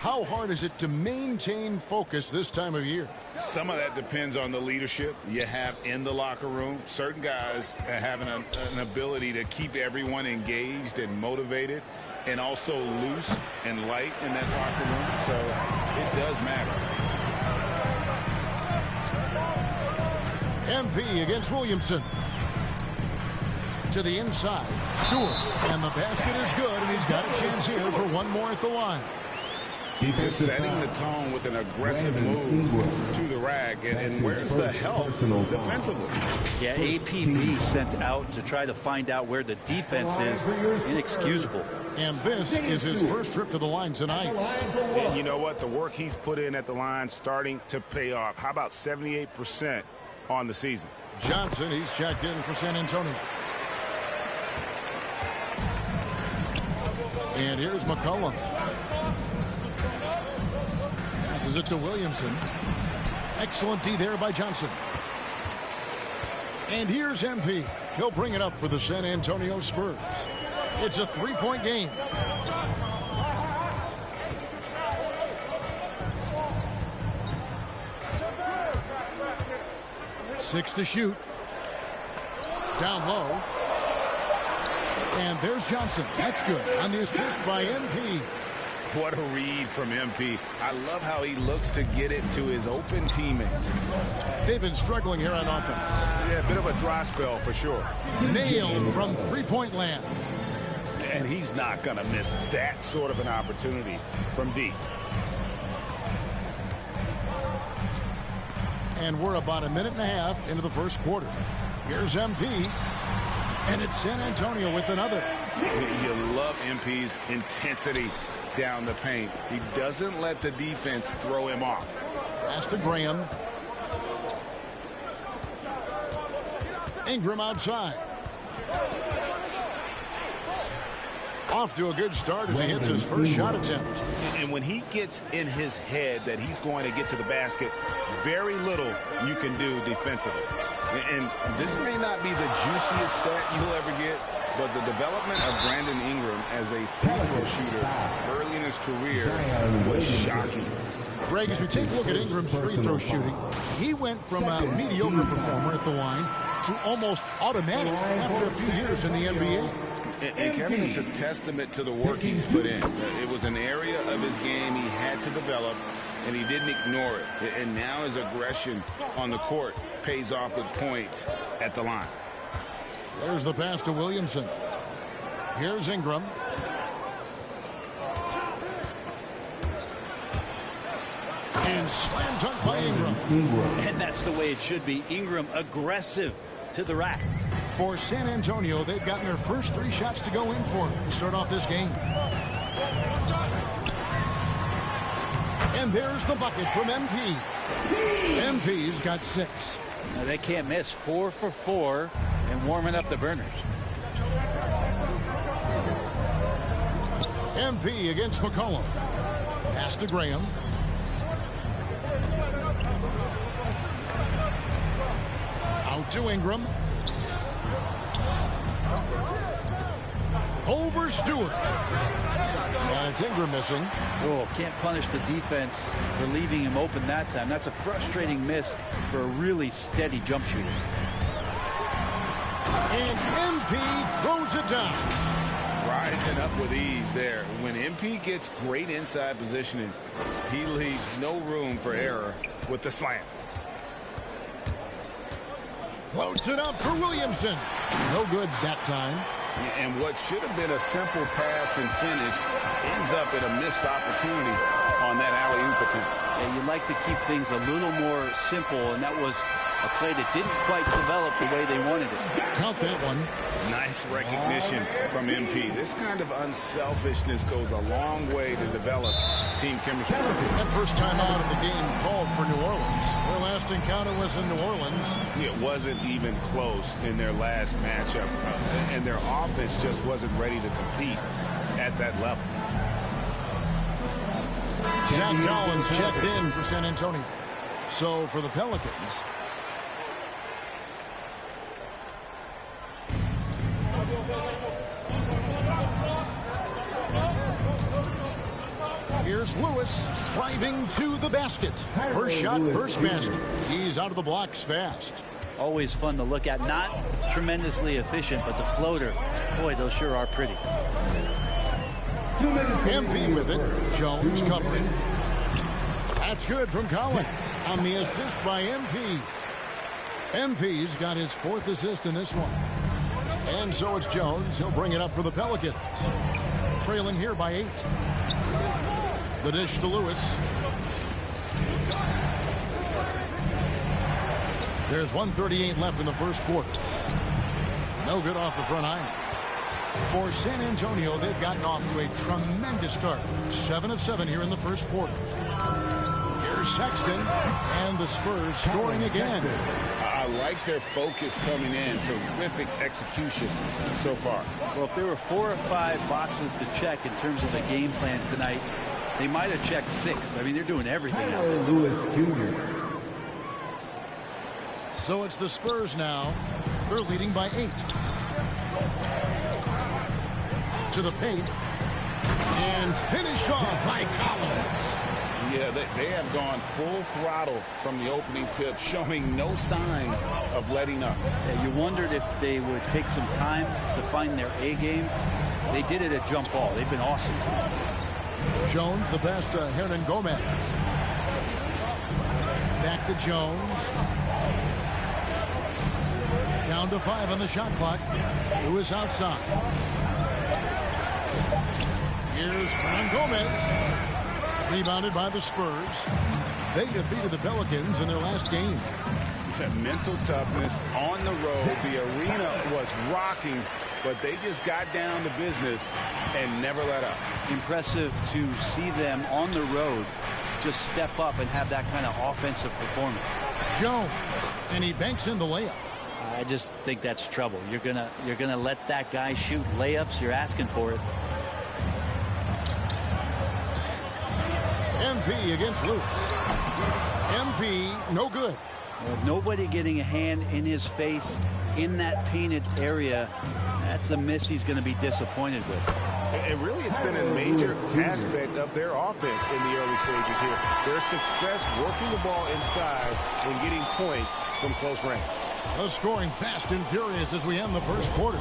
How hard is it to maintain focus this time of year? Some of that depends on the leadership you have in the locker room. Certain guys have an ability to keep everyone engaged and motivated and also loose and light in that locker room. So it does matter. MP against Williamson. To the inside. Stewart. And the basket is good, and he's got a chance here for one more at the line. They're setting the tone with an aggressive move to the rack. And where's the help defensively? Yeah, APB sent out to try to find out where the defense is. Inexcusable. And this is his first trip to the line tonight. And you know what? The work he's put in at the line starting to pay off. How about 78% on the season? Johnson, he's checked in for San Antonio. And here's McCollum. Passes it to Williamson. Excellent D there by Johnson. And here's MP. He'll bring it up for the San Antonio Spurs. It's a three-point game. Six to shoot. Down low. And there's Johnson. That's good on the assist by MP. What a read from MP. I love how he looks to get it to his open teammates. They've been struggling here on offense. Yeah, a bit of a dry spell for sure. Nailed from three-point land. And he's not going to miss that sort of an opportunity from deep. And we're about a minute and a half into the first quarter. Here's MP. And it's San Antonio with another. You love MP's intensity down the paint. He doesn't let the defense throw him off. Pass to Graham. Ingram outside. Off to a good start as he hits his first shot attempt. And when he gets in his head that he's going to get to the basket, very little you can do defensively. And this may not be the juiciest stat you'll ever get, but the development of Brandon Ingram as a free throw shooter early in his career was shocking. Greg, as we take a look at Ingram's free throw shooting, he went from a mediocre performer at the line to almost automatic after a few years in the NBA. And Kevin, it's a testament to the work he's put in. It was an area of his game he had to develop, and he didn't ignore it. And now his aggression on the court pays off with points at the line. There's the pass to Williamson. Here's Ingram. And slam dunk by Ingram. And that's the way it should be. Ingram aggressive to the rack. For San Antonio, they've gotten their first three shots to go in for to start off this game. And there's the bucket from MP. MP's got 6. Now they can't miss. 4 for 4 and warming up the burners. MP against McCollum. Pass to Graham. Out to Ingram. Over Stewart. And it's Ingram missing. Oh, can't punish the defense for leaving him open that time. That's a frustrating miss for a really steady jump shooter. And MP throws it down. Rising up with ease there. When MP gets great inside positioning, he leaves no room for error with the slam. Floats it up for Williamson. No good that time. And what should have been a simple pass and finish ends up in a missed opportunity on that alley-oop attempt. Yeah, you like to keep things a little more simple, and that was a play that didn't quite develop the way they wanted it. Count that one. Nice recognition from MP. This kind of unselfishness goes a long way to develop team chemistry. That first time out of the game called for New Orleans. Their last encounter was in New Orleans. It wasn't even close in their last matchup, and their offense just wasn't ready to compete at that level. Zach Collins checked in for San Antonio. So for the Pelicans, Here's Lewis driving to the basket. First shot, first basket. He's out of the blocks fast. Always fun to look at. Not tremendously efficient, but the floater, boy, those sure are pretty. MP with it. Jones covering. That's good from Collins on the assist by MP. MP's got his 4th assist in this one. And so it's Jones. He'll bring it up for the Pelicans. Trailing here by 8. The dish to Lewis. There's 1:38 left in the first quarter. No good off the front iron. For San Antonio, they've gotten off to a tremendous start. 7 of 7 here in the first quarter. Here's Sexton, and the Spurs scoring again. I like their focus coming in. Terrific execution so far. Well, if there were 4 or 5 boxes to check in terms of the game plan tonight, they might have checked 6. I mean, they're doing everything out there. Lewis Jr. So it's the Spurs now. They're leading by 8. To the paint. And finished off by Collins. Yeah, they have gone full throttle from the opening tip, showing no signs of letting up. Yeah, you wondered if they would take some time to find their A game. They did it at jump ball. They've been awesome tonight. Jones, the pass to Hernan Gomez. Back to Jones. Down to 5 on the shot clock. Lewis outside. Here's Hernan Gomez. Rebounded by the Spurs. They defeated the Pelicans in their last game. Mental toughness on the road. The arena was rocking, but they just got down to business and never let up. Impressive to see them on the road just step up and have that kind of offensive performance. Jones, and he banks in the layup. I just think that's trouble. You're gonna let that guy shoot layups. You're asking for it. MP against Lewis. MP, no good. Nobody getting a hand in his face in that painted area. That's a miss he's going to be disappointed with. And really, it's been a major aspect of their offense in the early stages here. Their success working the ball inside and getting points from close range. The scoring fast and furious as we end the first quarter.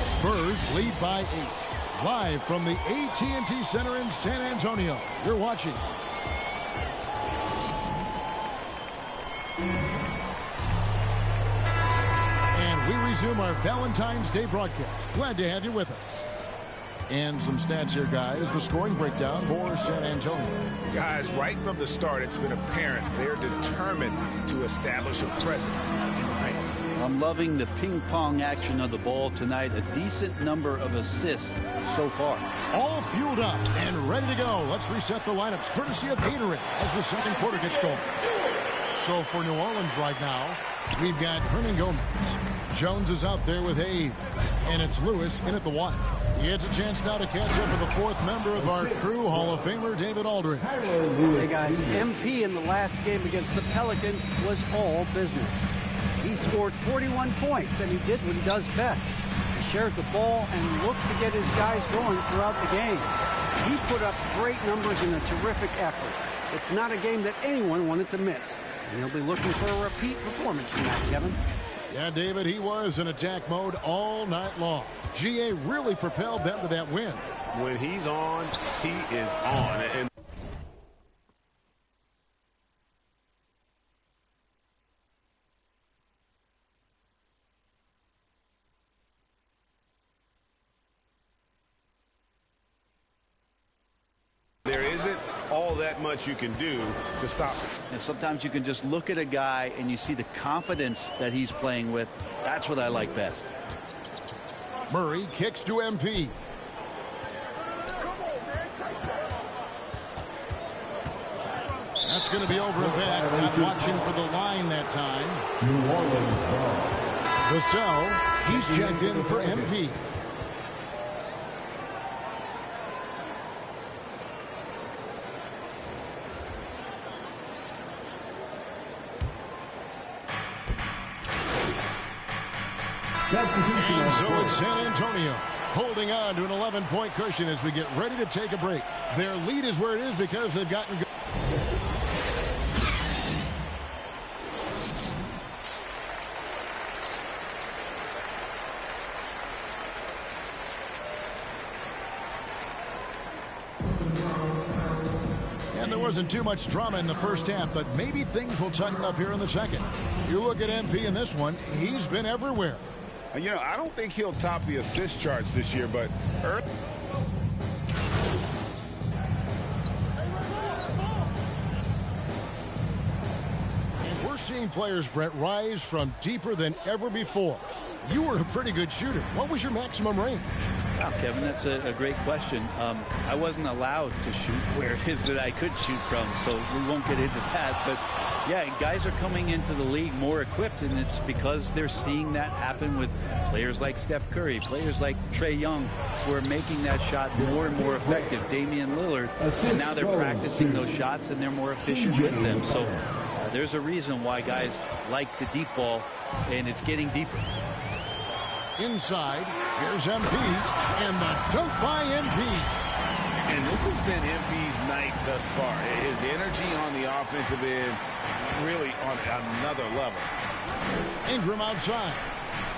Spurs lead by 8. Live from the AT&T Center in San Antonio. You're watching. And we resume our Valentine's Day broadcast. Glad to have you with us. And some stats here, guys. The scoring breakdown for San Antonio. Guys, right from the start, it's been apparent they're determined to establish a presence in the paint. I'm loving the ping-pong action of the ball tonight. A decent number of assists so far. All fueled up and ready to go. Let's reset the lineups courtesy of Gatorade as the second quarter gets going. So for New Orleans right now, we've got Hernan Gomez. Jones is out there with Hayes. And it's Lewis in at the 1. He gets a chance now to catch up with the 4th member of our crew, Hall of Famer David Aldridge. Hey guys, MP in the last game against the Pelicans was all business. He scored 41 points, and he did what he does best. He shared the ball and looked to get his guys going throughout the game. He put up great numbers in a terrific effort. It's not a game that anyone wanted to miss, and he'll be looking for a repeat performance tonight, Kevin. Yeah, David, he was in attack mode all night long. GA really propelled them to that win. When he's on, he is on. And there isn't all that much you can do to stop him. And sometimes you can just look at a guy and you see the confidence that he's playing with. That's what I like best. Murray kicks to MP. That's going to be over and back. Not watching for the line that time. New Orleans ball. Vassell, he's checked in for MP. And so it's San Antonio holding on to an 11-point cushion as we get ready to take a break. Their lead is where it is because they've gotten good. And there wasn't too much drama in the first half, but maybe things will tighten up here in the second. You look at MP in this one, he's been everywhere. You know, I don't think he'll top the assist charts this year, but we're seeing players, Brett, rise from deeper than ever before. You were a pretty good shooter. What was your maximum range? Wow, Kevin, that's a great question. I wasn't allowed to shoot where it is that I could shoot from, so we won't get into that. But, yeah, guys are coming into the league more equipped, and it's because they're seeing that happen with players like Steph Curry, players like Trae Young, who are making that shot more and more effective. Damian Lillard, and now they're practicing those shots, and they're more efficient with them. So there's a reason why guys like the deep ball, and it's getting deeper. Inside, here's MP, and the dunk by MP. And this has been MP's night thus far. His energy on the offensive end really on another level. Ingram outside.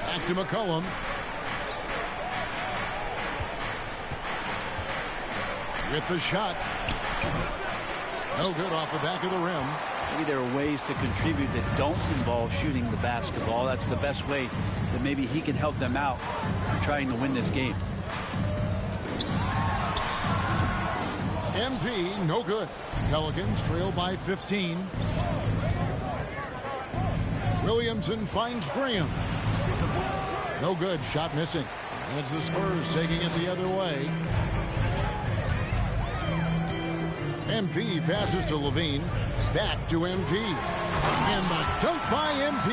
Back to McCollum. With the shot. No good off the back of the rim. Maybe there are ways to contribute that don't involve shooting the basketball. That's the best way that maybe he can help them out in trying to win this game. MP, no good. Pelicans trail by 15. Williamson finds Graham. No good. Shot missing. And it's the Spurs taking it the other way. MP passes to Levine. Back to MP. And the dunk by MP.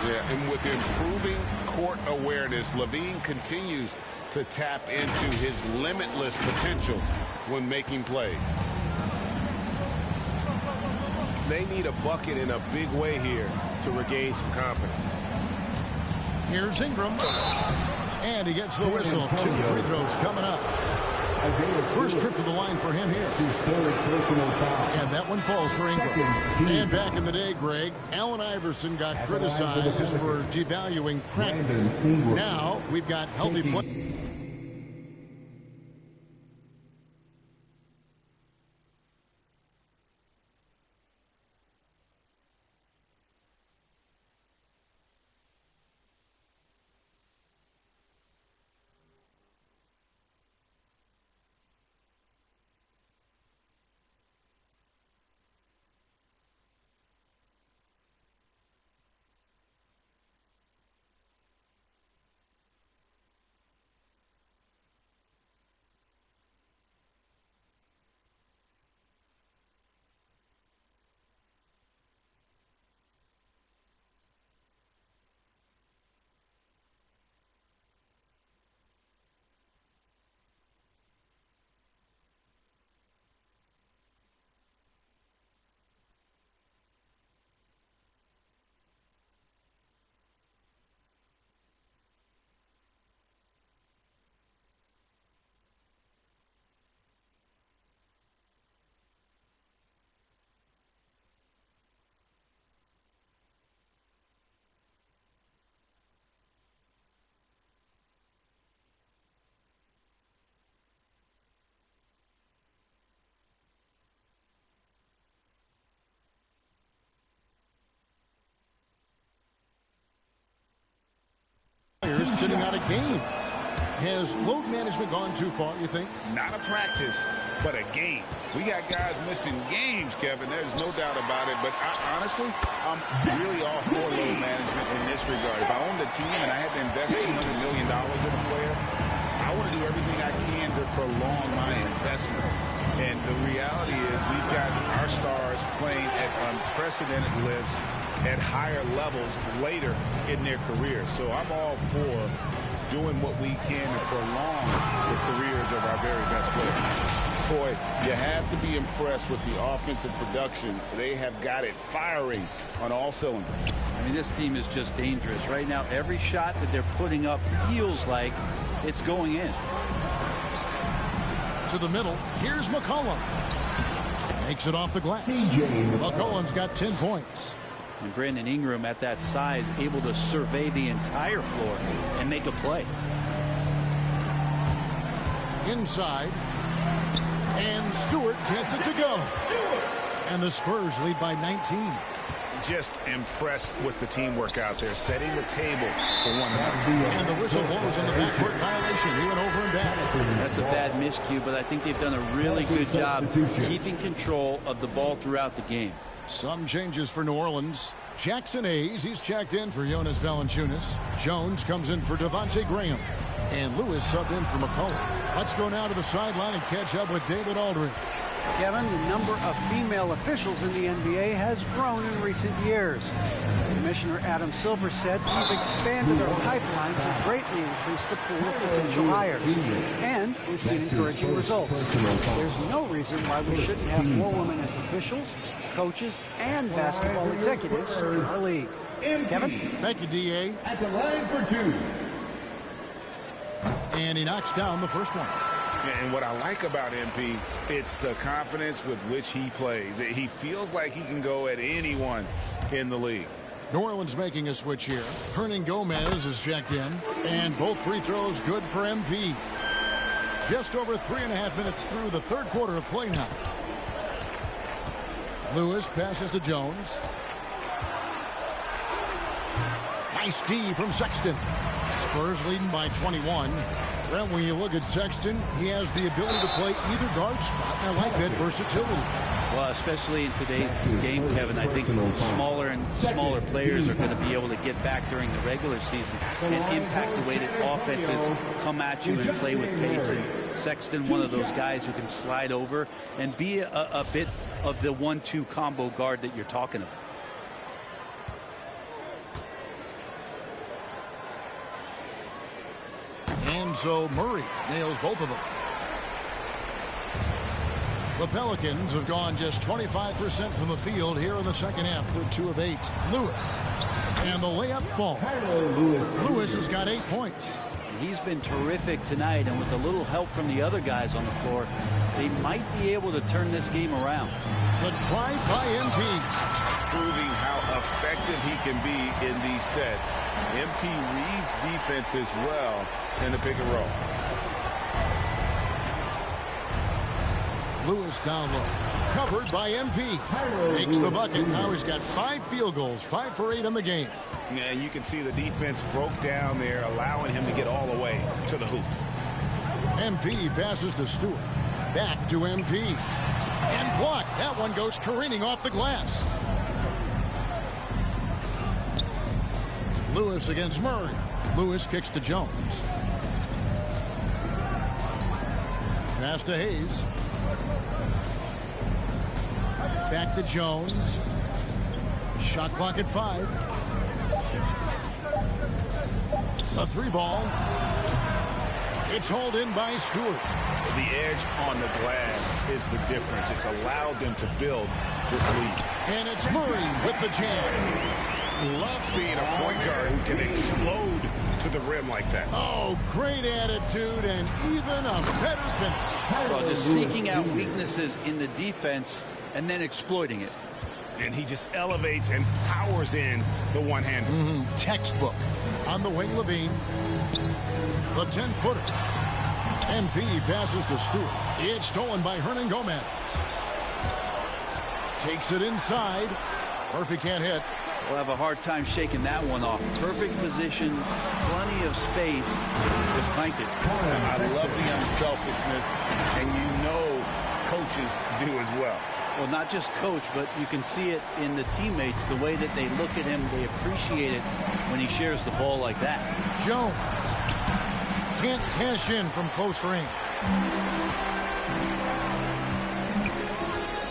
Yeah, and with improving court awareness, Levine continues to tap into his limitless potential when making plays. They need a bucket in a big way here to regain some confidence. Here's Ingram. And he gets the whistle. 2 free throws coming up. First trip to the line for him here. And that one falls for Ingram. And back in the day, Greg, Allen Iverson got criticized for devaluing practice. Now we've got healthy play. Sitting out of games. Has load management gone too far, you think? Not a practice, but a game. We got guys missing games, Kevin. There's no doubt about it. But honestly, I'm really all for load management in this regard. If I owned a team and I had to invest $200 million in a player, I want to do everything I can to prolong my investment. And the reality is we've got our stars playing at unprecedented lifts at higher levels later in their careers. So I'm all for doing what we can to prolong the careers of our very best players. Boy, you have to be impressed with the offensive production. They have got it firing on all cylinders. I mean, this team is just dangerous. Right now, every shot that they're putting up feels like it's going in. To the middle. Here's McCollum. Makes it off the glass. McCollum's got 10 points. And Brandon Ingram at that size able to survey the entire floor and make a play. Inside. And Stewart gets it to go. And the Spurs lead by 19. Just impressed with the teamwork out there, setting the table for one another. And the whistle blows on the backcourt violation. He went over and back. That's a bad miscue, but I think they've done a really good job keeping control of the ball throughout the game. Some changes for New Orleans. Jackson Hayes, he's checked in for Jonas Valanciunas. Jones comes in for Devontae Graham. And Lewis subbed in for McCollum. Let's go now to the sideline and catch up with David Aldridge. Kevin, the number of female officials in the NBA has grown in recent years. Commissioner Adam Silver said we've expanded our pipeline to greatly increase the pool of potential hires. And we've seen encouraging results. There's no reason why we shouldn't have more women as officials, coaches, and basketball executives in our league. Kevin? Thank you, D.A. At the line for two. And he knocks down the first one. And what I like about MP, it's the confidence with which he plays. He feels like he can go at anyone in the league. New Orleans making a switch here. Hernan Gomez is checked in. And both free throws good for MP. Just over 3.5 minutes through the third quarter of play now. Lewis passes to Jones. Nice D from Sexton. Spurs leading by 21. Well, when you look at Sexton, he has the ability to play either guard spot, and I like that versatility. Well, especially in today's game, Kevin, I think smaller and smaller players are going to be able to get back during the regular season and impact the way that offenses come at you and play with pace. And Sexton, one of those guys who can slide over and be a bit of the 1-2 combo guard that you're talking about. And so Murray nails both of them. The Pelicans have gone just 25% from the field here in the second half. They're 2 of 8. Lewis. And the layup falls. Lewis has got 8 points. He's been terrific tonight, and with a little help from the other guys on the floor, they might be able to turn this game around. The drive by MP. Proving how effective he can be in these sets. MP reads defenses well in the pick and roll. Lewis down low. Covered by MP. Makes the bucket. Now he's got 5 field goals. 5 for 8 in the game. Yeah, you can see the defense broke down there, allowing him to get all the way to the hoop. MP passes to Stewart. Back to MP. And blocked. That one goes careening off the glass. Lewis against Murray. Lewis kicks to Jones. Pass to Hayes. Back to Jones. Shot clock at 5. A 3 ball. It's hauled in by Stewart. The edge on the glass is the difference. It's allowed them to build this lead. And it's Murray with the jam. Love seeing a point guard who can explode to the rim like that. Oh, great attitude and even a better finish. Well, just seeking out weaknesses in the defense and then exploiting it. And he just elevates and powers in the one-hander. Textbook. On the wing, Levine. The 10-footer. MP passes to Stewart. It's stolen by Hernan Gomez. Takes it inside. Murphy can't hit. We'll have a hard time shaking that one off. Perfect position, plenty of space. Just clanked it. I love the unselfishness, and you know coaches do as well. Well, not just coach, but you can see it in the teammates, the way that they look at him. They appreciate it when he shares the ball like that. Jones can't cash in from close range.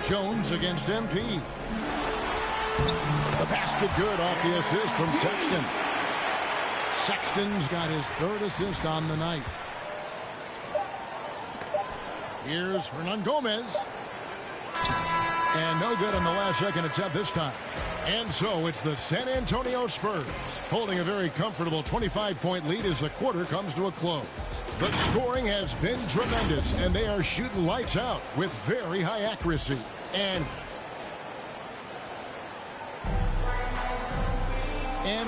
Jones against MP. The basket good off the assist from Sexton. Sexton's got his 3rd assist on the night. Here's Hernan Gomez. And no good on the last-second attempt this time. And so it's the San Antonio Spurs holding a very comfortable 25-point lead as the quarter comes to a close. The scoring has been tremendous, and they are shooting lights out with very high accuracy. And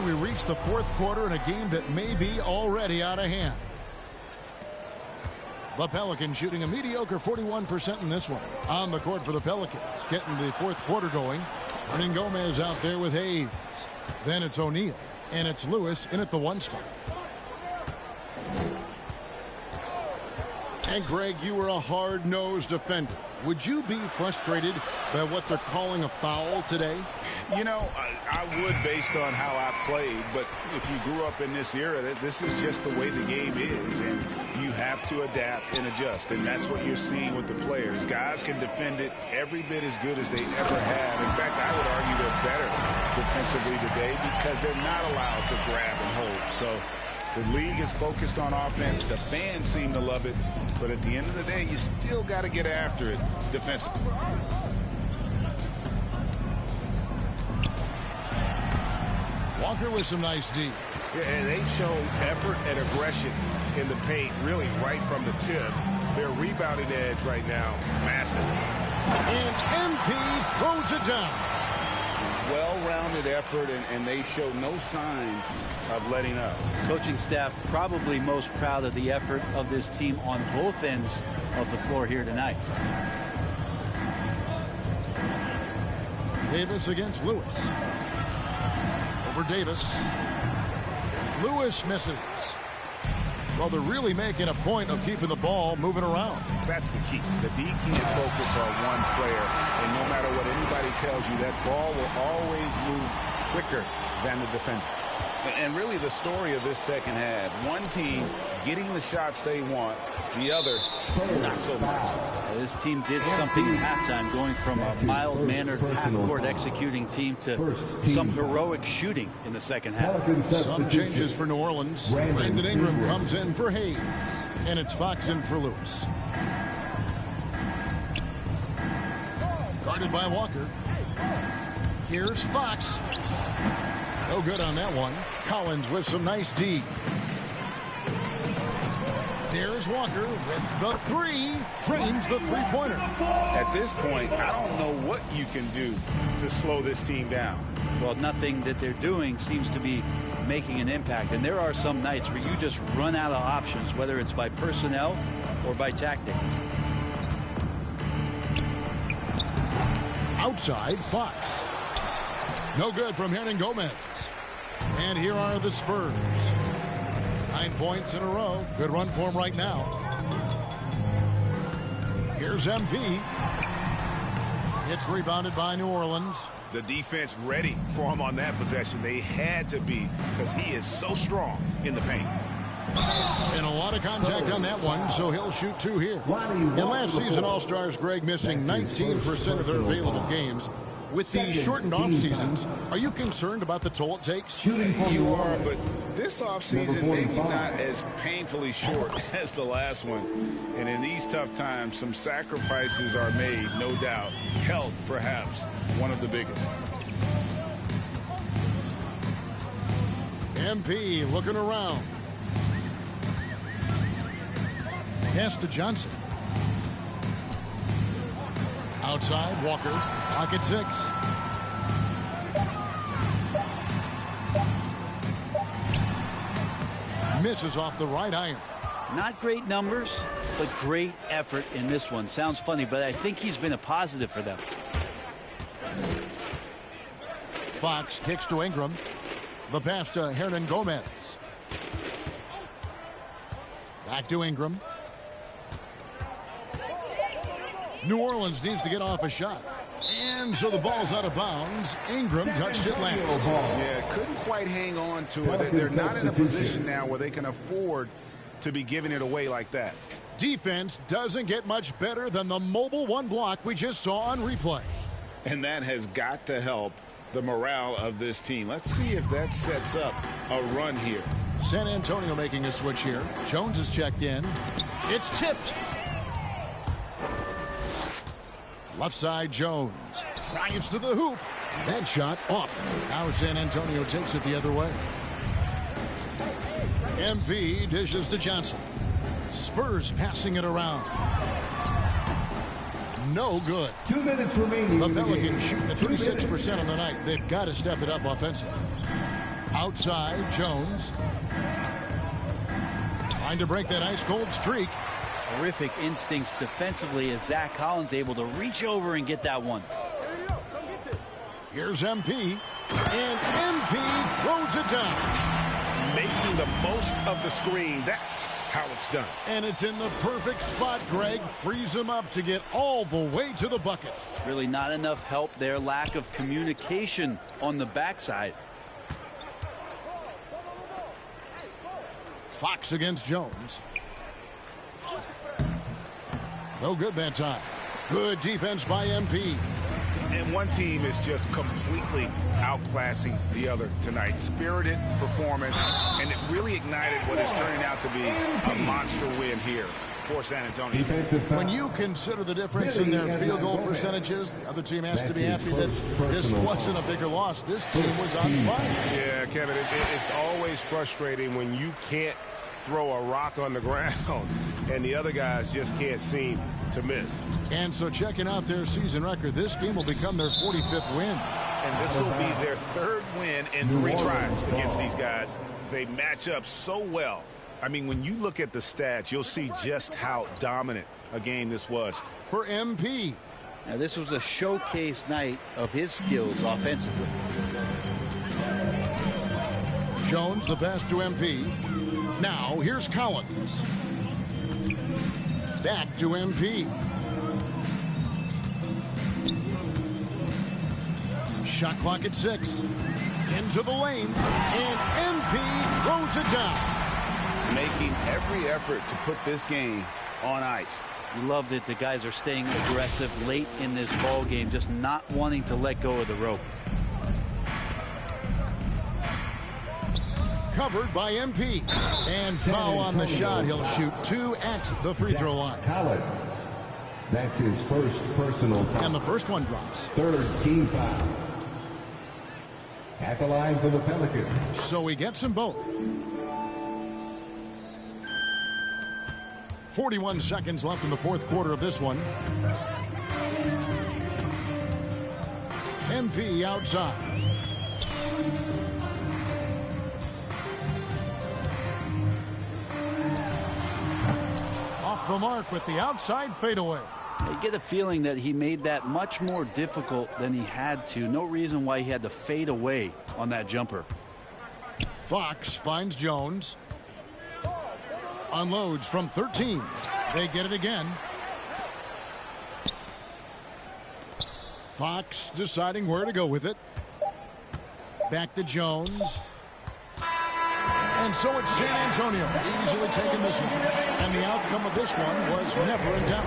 we reach the fourth quarter in a game that may be already out of hand. The Pelicans shooting a mediocre 41% in this one. On the court for the Pelicans, getting the fourth quarter going. Hernan Gomez out there with Hayes. Then it's O'Neal, and it's Lewis in at the 1 spot. And Greg, you were a hard-nosed defender. Would you be frustrated by what they're calling a foul today? You know, I would based on how I played, but if you grew up in this era, this is just the way the game is, and you have to adapt and adjust, and that's what you're seeing with the players. Guys can defend it every bit as good as they ever have. In fact, I would argue they're better defensively today because they're not allowed to grab and hold. So the league is focused on offense. The fans seem to love it, but at the end of the day, you still got to get after it defensively. Walker with some nice D. Yeah, and they've shown effort and aggression in the paint, really right from the tip. Their rebounding edge right now, massive. And MP throws it down. Well-rounded effort, and they show no signs of letting up. Coaching staff probably most proud of the effort of this team on both ends of the floor here tonight. Davis against Lewis. Over Davis. Lewis misses. Well, they're really making a point of keeping the ball moving around. That's the key. The D can't focus on one player, and no matter what anybody tells you, that ball will always move quicker than the defender. And really the story of this second half, one team getting the shots they want, the other not so much. This team did something at halftime, going from a mild-mannered half-court executing team to some heroic shooting in the second half. Some changes for New Orleans. Brandon Ingram comes in for Hayes, and it's Fox in for Lewis. Guarded by Walker. Here's Fox. No good on that one. Collins with some nice D. There's Walker with the three. Trains the three-pointer. At this point, I don't know what you can do to slow this team down. Well, nothing that they're doing seems to be making an impact. And there are some nights where you just run out of options, whether it's by personnel or by tactic. Outside, Fox. No good from Hernan Gomez. And here are the Spurs. 9 points in a row. Good run for him right now. Here's MP. It's rebounded by New Orleans. The defense ready for him on that possession. They had to be, because he is so strong in the paint. And a lot of contact on that one, so he'll shoot 2 here. And last season, All-Stars Greg missing 19% of their available games. With the shortened off seasons, are you concerned about the toll it takes? You are, but this offseason maybe not as painfully short as the last one. And in these tough times, some sacrifices are made, no doubt. Health, perhaps, one of the biggest. MP looking around. Pass to Johnson. Outside, Walker. Pocket 6. Misses off the right iron. Not great numbers, but great effort in this one. Sounds funny, but I think he's been a positive for them. Fox kicks to Ingram. The pass to Hernan Gomez. Back to Ingram. New Orleans needs to get off a shot. And so the ball's out of bounds. Ingram touched it last. Yeah, couldn't quite hang on to it. They're not in a position now where they can afford to be giving it away like that. Defense doesn't get much better than the mobile one block we just saw on replay. And that has got to help the morale of this team. Let's see if that sets up a run here. San Antonio making a switch here. Jones is checked in. It's tipped. Left side, Jones. Drives to the hoop. That shot off. Now San Antonio takes it the other way. MP dishes to Johnson. Spurs passing it around. No good. 2 minutes remaining. The Pelicans shooting at 36% on the night. They've got to step it up offensively. Outside, Jones. Trying to break that ice-cold streak. Terrific instincts defensively as Zach Collins able to reach over and get that one. Here's MP. And MP throws it down. Making the most of the screen. That's how it's done. And it's in the perfect spot, Greg. Frees him up to get all the way to the bucket. Really not enough help there. Lack of communication on the backside. Fox against Jones. No good that time. Good defense by MP. And one team is just completely outclassing the other tonight. Spirited performance, and it really ignited what is turning out to be a monster win here for San Antonio. When you consider the difference in their field goal percentages, the other team has to be happy that this wasn't a bigger loss. This team was on fire. Yeah, Kevin, it's always frustrating when you can't throw a rock on the ground and the other guys just can't seem to miss. And so checking out their season record, this game will become their 45th win. And this will be their third win in 3 tries against these guys. They match up so well. I mean, when you look at the stats, you'll see just how dominant a game this was. For MP. Now, this was a showcase night of his skills offensively. Jones, the pass to MP. Now, here's Collins. Back to MP. Shot clock at 6. Into the lane. And MP throws it down. Making every effort to put this game on ice. You loved it. The guys are staying aggressive late in this ball game, just not wanting to let go of the rope. Covered by MP. And foul on the shot. He'll shoot 2 at the free throw line. Collins. That's his first personal foul. And the first one drops. Third team foul. At the line for the Pelicans. So he gets them both. 41 seconds left in the fourth quarter of this one. MP outside. Off the mark with the outside fadeaway. You get a feeling that he made that much more difficult than he had to. No reason why he had to fade away on that jumper. Fox finds Jones. Unloads from 13. They get it again. Fox deciding where to go with it. Back to Jones. And so it's San Antonio easily taking this one. And the outcome of this one was never in doubt.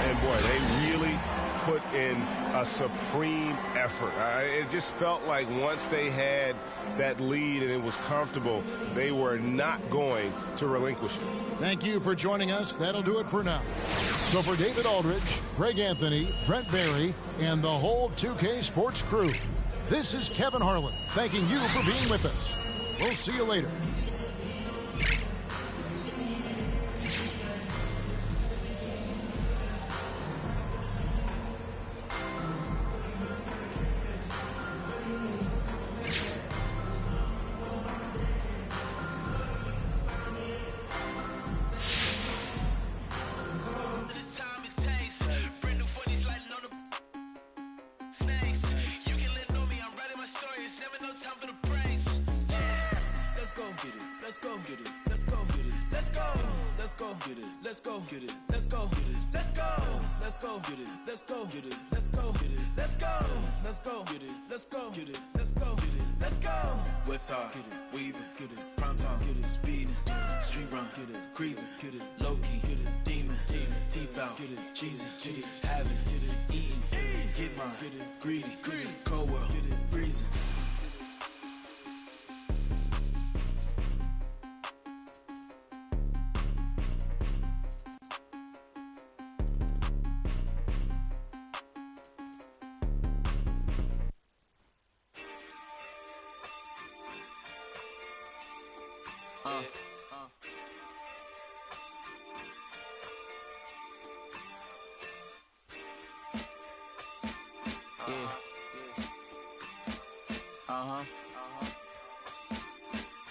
And boy, they really put in a supreme effort. It just felt like once they had that lead and it was comfortable, they were not going to relinquish it. Thank you for joining us. That'll do it for now. So for David Aldridge, Greg Anthony, Brent Barry, and the whole 2K Sports crew, this is Kevin Harlan thanking you for being with us. We'll see you later.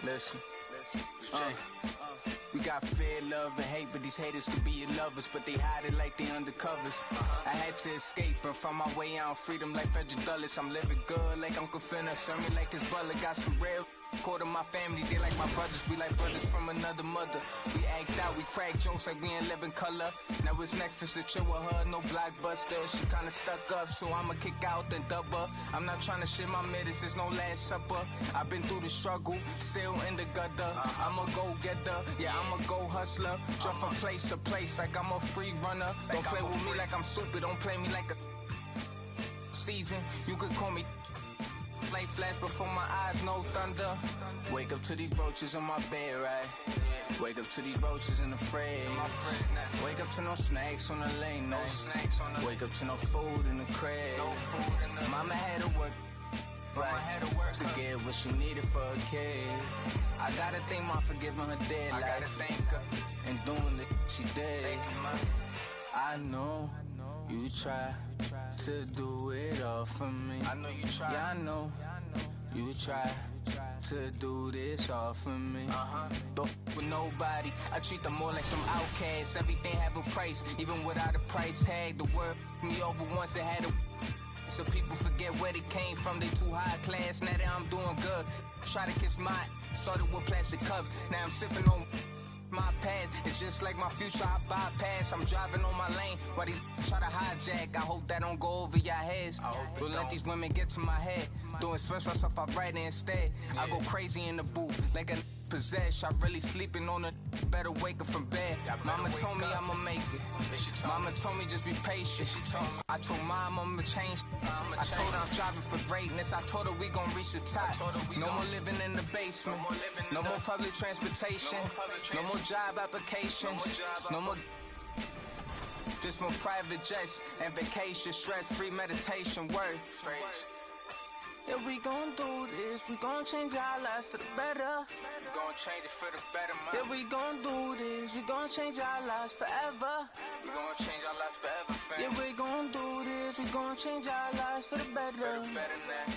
Listen. We got fear, love, and hate, but these haters could be your lovers, but they hide it like they undercovers. I had to escape and find my way out, freedom like Frederick Douglass. I'm living good like Uncle Finna, serve me like his brother. Got some real quarter my family, they like my brothers. We like brothers from another mother. We act out, we crack jokes like we in living color. Now it's Netflix to chill with her, no blockbuster. She kinda stuck up, so I'ma kick out then dub her. I'm not trying to shit my middies, it's no last supper. I've been through the struggle, still in the gutter. I'm a go-getter, yeah, I'm a go-hustler. Jump from place to place like I'm a free runner. Don't play with me like I'm stupid, don't play me like a season. You could call me light flash before my eyes, no thunder. Wake up to these roaches on my bed, right? Wake up to these roaches in the fridge. Wake up to no snacks on the lane, no. Wake up to no food in the crib. Mama had to work, right, to get what she needed for a kid. I gotta thank Mom for giving her dead life and doing the she did. I know you try to do it all for me. I know you try. Yeah, I know you try to do this all for me. Don't with nobody. I treat them more like some outcasts. Everything have a price, even without a price tag. The word me over once it had a. So people forget where they came from. They too high class. Now that I'm doing good, try to kiss my. Started with plastic cups. Now I'm sipping on. My path, it's just like my future I bypass. I'm driving on my lane while these try to hijack. I hope that don't go over your heads. Don't let these women get to my head. Doing special stuff I write instead. I go crazy in the booth like a possessed. I really sleeping on a better wake up from bed. Mama told me I'ma make it. Mama told me just be patient. I told Mom I'ma change. I told her I'm driving for greatness. I told her we gon' reach the top. No more living in the basement. No more public transportation. No more job applications. No more. Just more private jets and vacation. Stress-free meditation. Work. Yeah, we gon' do this. We gon' change our lives for the better. We gon' change it for the better, man. Yeah, we gon' do this. We gon' change our lives forever. We gon' change our lives forever, fam. Yeah, we gon' do this. We gon' change our lives for the better. For the better, man.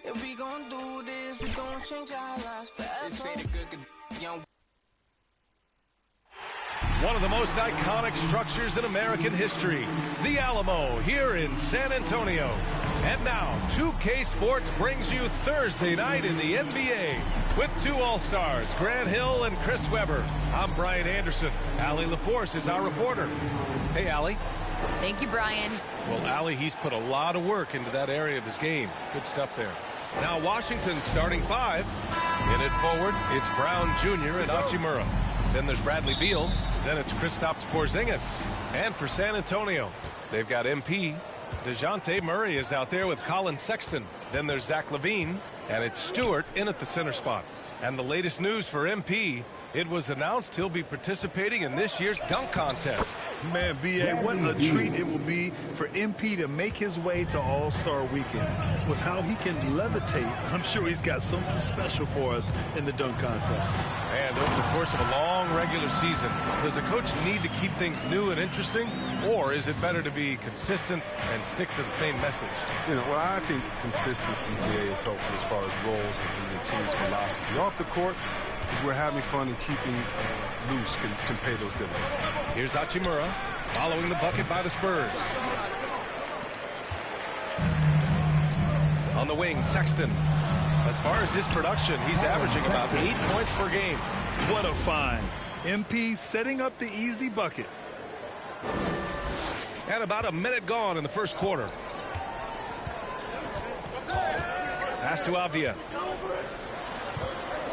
Yeah, we gon' do this. We gon' change our lives forever. They say the good young. One of the most iconic structures in American history, the Alamo, here in San Antonio. And now, 2K Sports brings you Thursday night in the NBA with two All-Stars, Grant Hill and Chris Webber. I'm Brian Anderson. Allie LaForce is our reporter. Hey, Allie. Thank you, Brian. Well, Allie, he's put a lot of work into that area of his game. Good stuff there. Now, Washington's starting five. In it forward, it's Brown Jr. and Hachimura. Then there's Bradley Beal. Then it's Kristaps Porzingis. And for San Antonio, they've got MP. DeJounte Murray is out there with Colin Sexton. Then there's Zach LaVine. And it's Stewart in at the center spot. And the latest news for MP, it was announced he'll be participating in this year's dunk contest. Man, B.A., what a treat it will be for MP to make his way to All-Star Weekend. With how he can levitate, I'm sure he's got something special for us in the dunk contest. And over the course of a long regular season, does a coach need to keep things new and interesting? Or is it better to be consistent and stick to the same message? You know, well, I think consistency, B.A., is helpful as far as roles and the team's philosophy. Off the court, is where having fun and keeping loose can pay those dividends. Here's Hachimura following the bucket by the Spurs. On the wing, Sexton. As far as his production, he's averaging about 8 points per game. What a find. MP setting up the easy bucket. And about a minute gone in the first quarter. Pass to Avdia.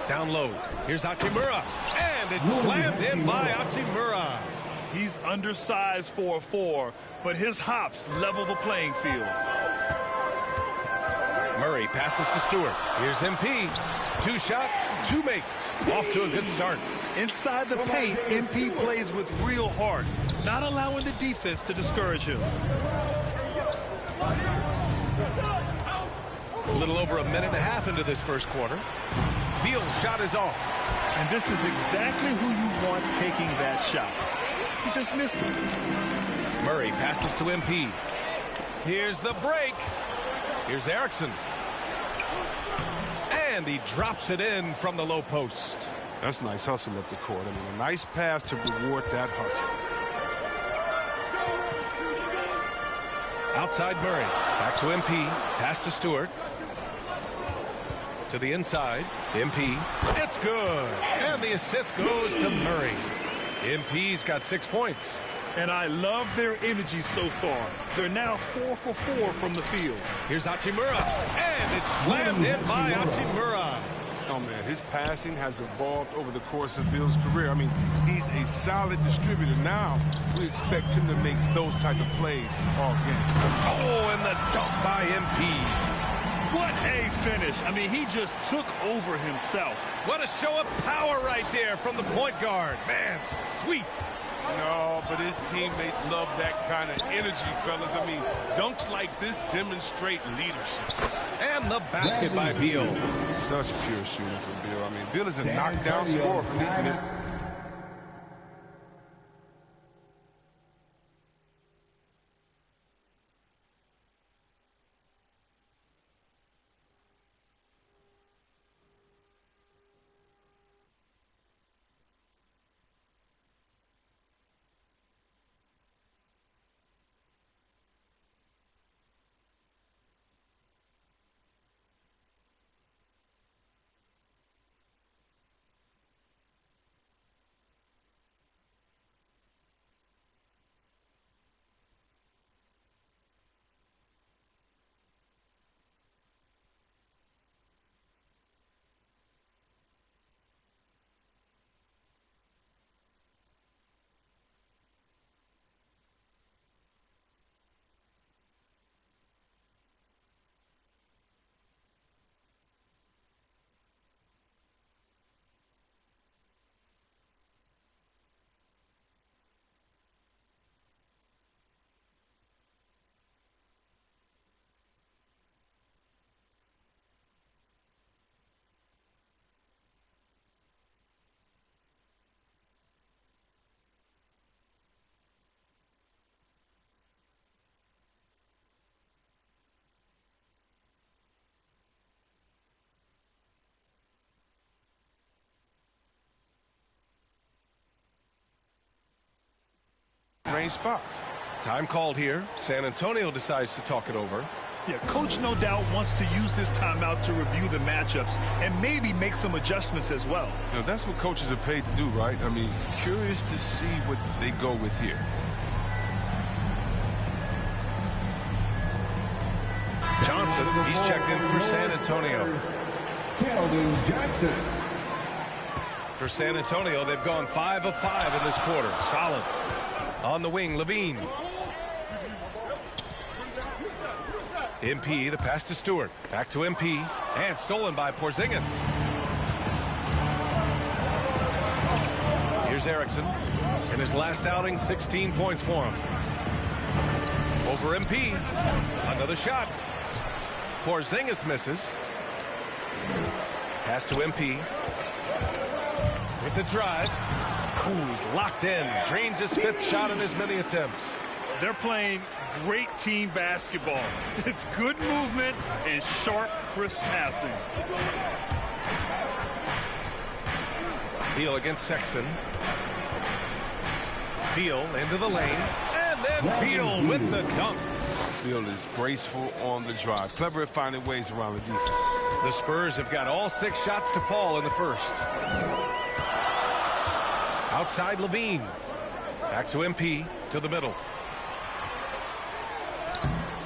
Down low. Here's Hachimura. And it's slammed in by Hachimura. He's undersized for a 4, but his hops level the playing field. Murray passes to Stewart. Here's MP. 2 shots, 2 makes. Off to a good start. Inside the paint, MP plays with real heart, not allowing the defense to discourage him. A little over a minute and a half into this first quarter. Beal's shot is off. And this is exactly who you want taking that shot. He just missed it. Murray passes to MP. Here's the break. Here's Erickson. And he drops it in from the low post. That's nice hustle up the court. I mean, a nice pass to reward that hustle. Outside Murray. Back to MP. Pass to Stewart. To the inside. MP. It's good. And the assist goes to Murray. MP's got 6 points. And I love their energy so far. They're now 4 for 4 from the field. Here's Hachimura. And it's slammed in by Hachimura. Oh, man, his passing has evolved over the course of Beal's career. I mean, he's a solid distributor. Now we expect him to make those type of plays all game. Oh, and the dunk by MP. What a finish. I mean, he just took over himself. What a show of power right there from the point guard. Man, sweet. No, but his teammates love that kind of energy, fellas. I mean, dunks like this demonstrate leadership. And the basket by Beal. Such pure shooting from Beal. I mean, Beal is a knockdown scorer from these men. Range spots. Time called here. San Antonio decides to talk it over. Yeah, coach no doubt wants to use this timeout to review the matchups and maybe make some adjustments as well. You know, that's what coaches are paid to do, right? I mean, curious to see what they go with here. Johnson, he's checked in for San Antonio. Keldon Johnson. For San Antonio, they've gone 5 of 5 in this quarter. Solid. On the wing, Levine. MP, the pass to Stewart. Back to MP. And stolen by Porzingis. Here's Erickson. In his last outing, 16 points for him. Over MP. Another shot. Porzingis misses. Pass to MP. With the drive. Ooh, he's locked in. Drains his 5th shot in as many attempts. They're playing great team basketball. It's good movement and sharp, crisp passing. Beal against Sexton. Beal into the lane. And then Beal with the dunk. Beal is graceful on the drive. Clever at finding ways around the defense. The Spurs have got all 6 shots to fall in the first. Outside Levine. Back to MP to the middle.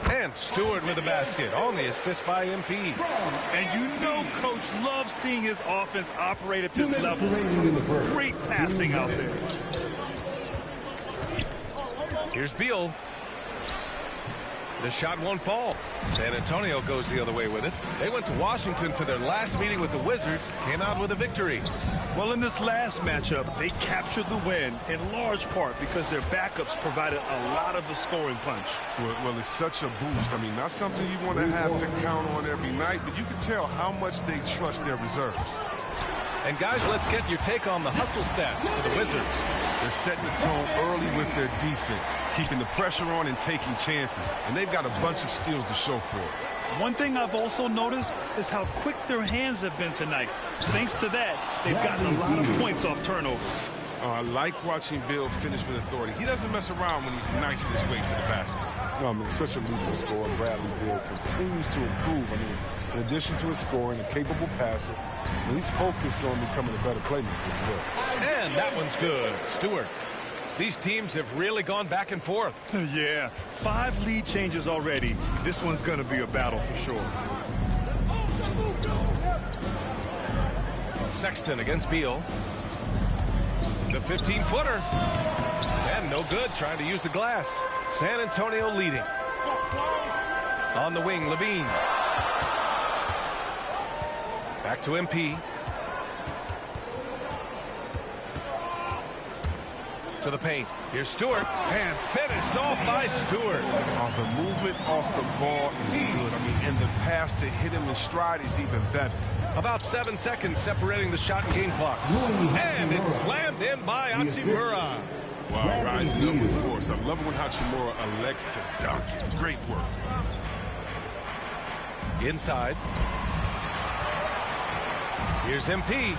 And Stewart with the basket on the assist by MP. And you know coach loves seeing his offense operate at this level. Great passing out there. Here's Beal. The shot won't fall. San Antonio goes the other way with it. They went to Washington for their last meeting with the Wizards. Came out with a victory. Well, in this last matchup, they captured the win in large part because their backups provided a lot of the scoring punch. Well, it's such a boost. I mean, not something you want to have to count on every night, but you can tell how much they trust their reserves. And guys, let's get your take on the hustle stats for the Wizards. They're setting the tone early with their defense, keeping the pressure on and taking chances. And they've got a bunch of steals to show for it. One thing I've also noticed is how quick their hands have been tonight. Thanks to that, they've gotten a lot of points off turnovers. I like watching Bill finish with authority. He doesn't mess around when he's knifing his way to the basket. I mean, such a lethal scorer. Bradley Beal continues to improve. I mean, in addition to his scoring, a capable passer, he's focused on becoming a better playmaker as well. And that one's good. Stewart. These teams have really gone back and forth. Yeah, 5 lead changes already. This one's going to be a battle for sure. Sexton against Beal. The 15-footer. And no good, trying to use the glass. San Antonio leading. On the wing, Levine. Back to MP. To the paint. Here's Stewart. And finished off by Stewart. The movement off the ball is good. I mean, and the pass to hit him in stride is even better. About 7 seconds separating the shot and game clock. And it's slammed in by Hachimura. Wow, rising up with force. I love when Hachimura elects to dunk it. Great work. Inside. Here's MP.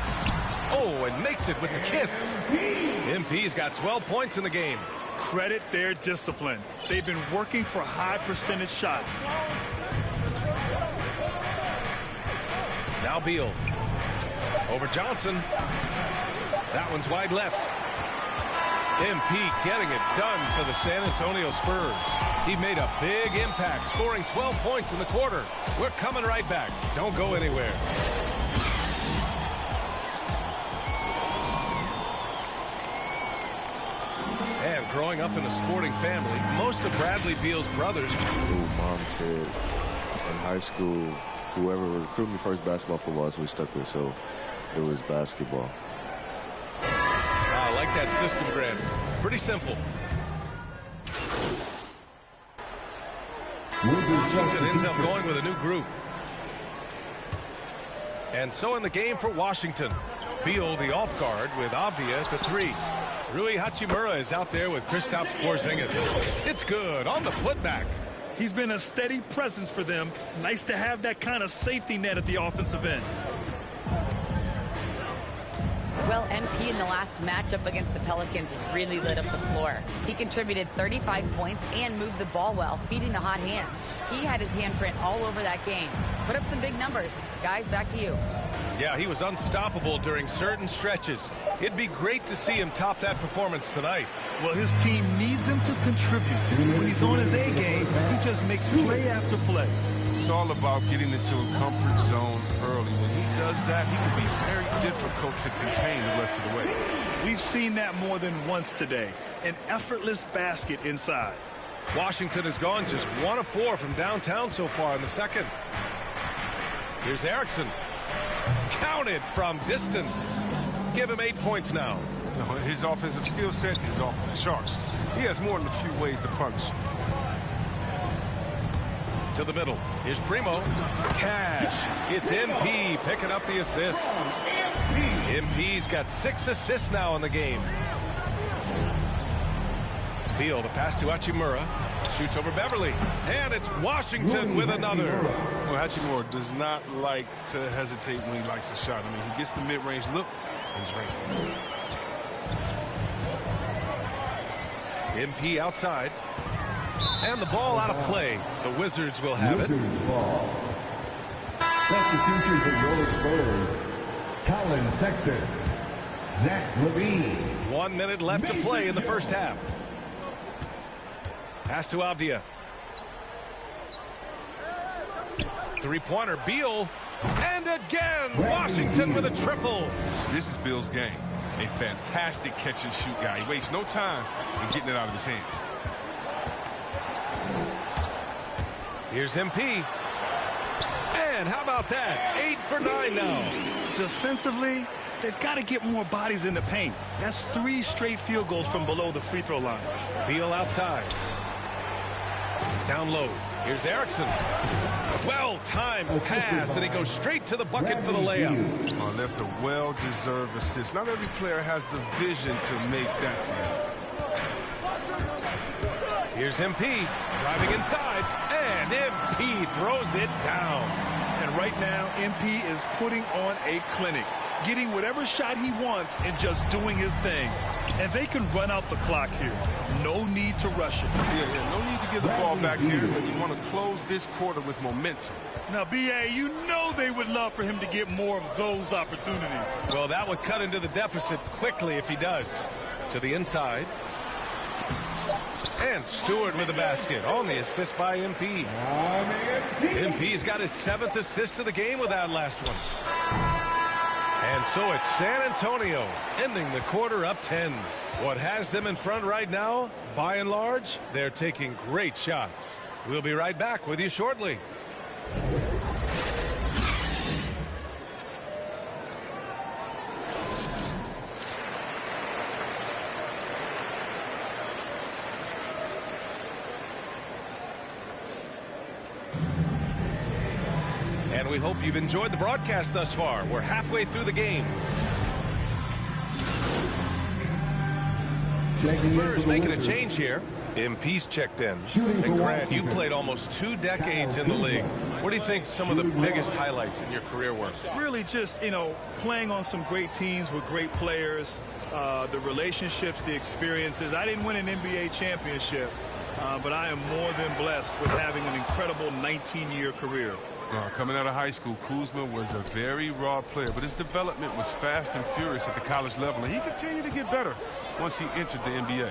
Oh, and makes it with the kiss. MP's got 12 points in the game. Credit their discipline. They've been working for high percentage shots. Now Beal. Over Johnson. That one's wide left. MP getting it done for the San Antonio Spurs. He made a big impact, scoring 12 points in the quarter. We're coming right back. Don't go anywhere. And growing up in a sporting family, most of Bradley Beal's brothers. Mom said in high school, whoever recruited me first, basketball, football, that's what we stuck with. So it was basketball. I like that system, Grant. Pretty simple. Washington ends up going with a new group. And so in the game for Washington, Beal the off guard with Avdia at the 3. Rui Hachimura is out there with Kristaps Porzingis. It's good on the putback. He's been a steady presence for them. Nice to have that kind of safety net at the offensive end. Well, MP in the last matchup against the Pelicans really lit up the floor. He contributed 35 points and moved the ball well, feeding the hot hands. He had his handprint all over that game. Put up some big numbers. Guys, back to you. Yeah, he was unstoppable during certain stretches. It'd be great to see him top that performance tonight. Well, his team needs him to contribute. When he's on his A game, he just makes play after play. It's all about getting into a comfort zone early. When he does that, he can be very difficult to contain the rest of the way. We've seen that more than once today. An effortless basket inside. Washington has gone just 1 of 4 from downtown so far in the second. Here's Erickson. Counted from distance. Give him 8 points now. His offensive skill set is off the charts. He has more than a few ways to punish. To the middle. Here's Primo. Cash. It's MP picking up the assist. MP's got 6 assists now in the game. Beal, the pass to Hachimura. Shoots over Beverly. And it's Washington with another. Well, Hachimura does not like to hesitate when he likes a shot. I mean, he gets the mid-range look and drains it. MP outside. And the ball out of play. The Wizards will have it. Ball. Substitutions of your Spurs. Colin Sexton. Zach LaVine. 1 minute left to play in the first half. Pass to Avdia. Three-pointer, Beal. And again, Washington with a triple. This is Beal's game. A fantastic catch-and-shoot guy. He wastes no time in getting it out of his hands. Here's MP. And how about that? 8 for 9 now. Defensively, they've got to get more bodies in the paint. That's 3 straight field goals from below the free throw line. Beal outside. Down low. Here's Erickson. Well-timed pass, and he goes straight to the bucket for the layup. Oh, that's a well-deserved assist. Not every player has the vision to make that thing. Here's MP driving inside, and MP throws it down. And right now, MP is putting on a clinic, getting whatever shot he wants and just doing his thing. And they can run out the clock here. No need to rush it. Yeah, no need to give the ball back here, but you want to close this quarter with momentum. Now, B.A., you know they would love for him to get more of those opportunities. Well, that would cut into the deficit quickly if he does. To the inside. And Stewart with the basket on the assist by MP. MP's got his 7th assist of the game with that last one. And so it's San Antonio ending the quarter up 10. What has them in front right now, by and large, they're taking great shots. We'll be right back with you shortly. And we hope you've enjoyed the broadcast thus far. We're halfway through the game. Spurs making a change here. MP's checked in. And Grant, you played almost 2 decades in the league. What do you think some of the biggest highlights in your career were? Really just, playing on some great teams with great players, the relationships, the experiences. I didn't win an NBA championship, but I am more than blessed with having an incredible 19-year career. Coming out of high school, Kuzma was a very raw player, but his development was fast and furious at the college level, and he continued to get better once he entered the NBA.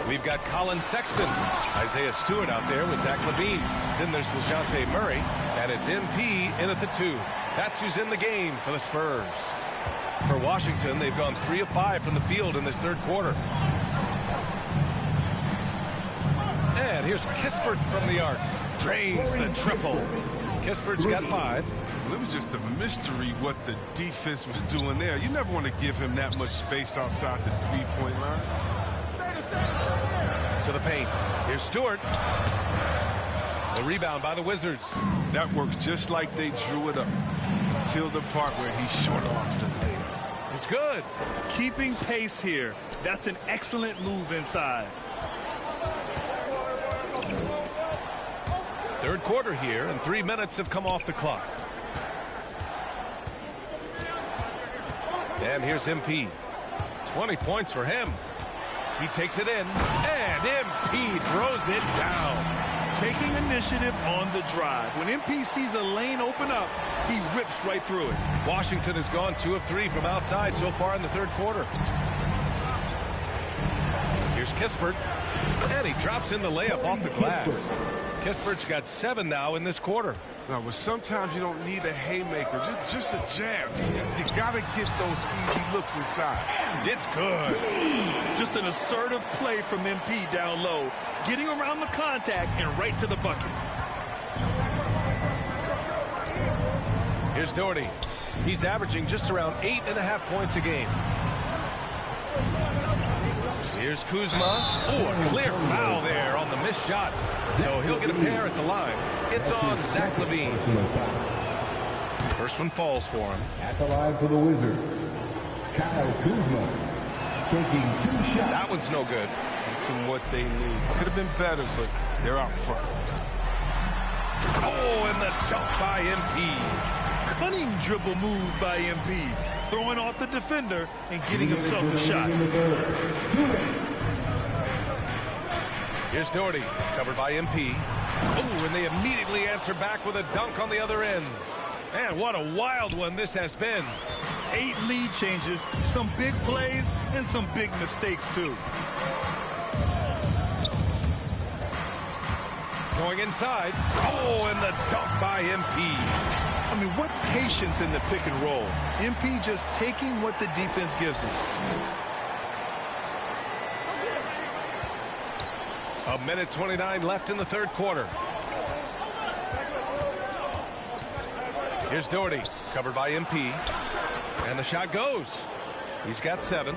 We've got Colin Sexton, Isaiah Stewart out there with Zach LaVine. Then there's DeJounte Murray, and it's MP in at the 2. That's who's in the game for the Spurs. For Washington, they've gone 3 of 5 from the field in this 3rd quarter. And here's Kispert from the arc. Drains the triple. Kispert's got 5. Well, it was just a mystery what the defense was doing there. You never want to give him that much space outside the 3-point line. To the paint. Here's Stewart. The rebound by the Wizards. That works just like they drew it up. Till the part where he short arms the layup. It's good. Keeping pace here. That's an excellent move inside. 3rd quarter here, and 3 minutes have come off the clock. And here's MP. 20 points for him. He takes it in, and MP throws it down. Taking initiative on the drive. When MP sees a lane open up, he rips right through it. Washington has gone 2 of 3 from outside so far in the 3rd quarter. Here's Kispert, and he drops in the layup off the glass. Kispert's got 7 now in this quarter. No, but sometimes you don't need a haymaker, just a jab. You got to get those easy looks inside. It's good. Just an assertive play from MP down low, getting around the contact and right to the bucket. Here's Doherty. He's averaging just around 8.5 points a game. Here's Kuzma. Oh, a clear foul there on the missed shot. So he'll get a pair at the line. It's on Zach LaVine. First one falls for him. At the line for the Wizards, Kyle Kuzma taking 2 shots. That one's no good. That's what they need. Could have been better, but they're out front. Oh, and the dunk by MP. Cunning dribble move by MP. Throwing off the defender and getting himself a shot. Here's Doherty, covered by MP. Oh, and they immediately answer back with a dunk on the other end. Man, what a wild one this has been. 8 lead changes, some big plays, and some big mistakes, too. Going inside. Oh, and the dunk by MP. I mean, what patience in the pick and roll. MP just taking what the defense gives him. A minute 29 left in the 3rd quarter. Here's Doherty, covered by MP. And the shot goes. He's got 7.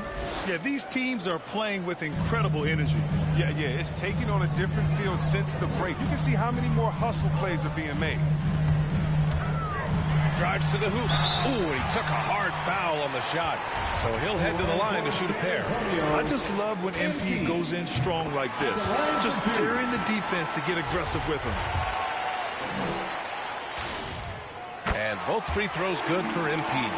Yeah, these teams are playing with incredible energy. Yeah, it's taking on a different feel since the break. You can see how many more hustle plays are being made. Drives to the hoop. Ooh, he took a hard foul on the shot. So he'll head to the line to shoot a pair. I just love when MP goes in strong like this. Just daring the defense to get aggressive with him. And both free throws good for MP.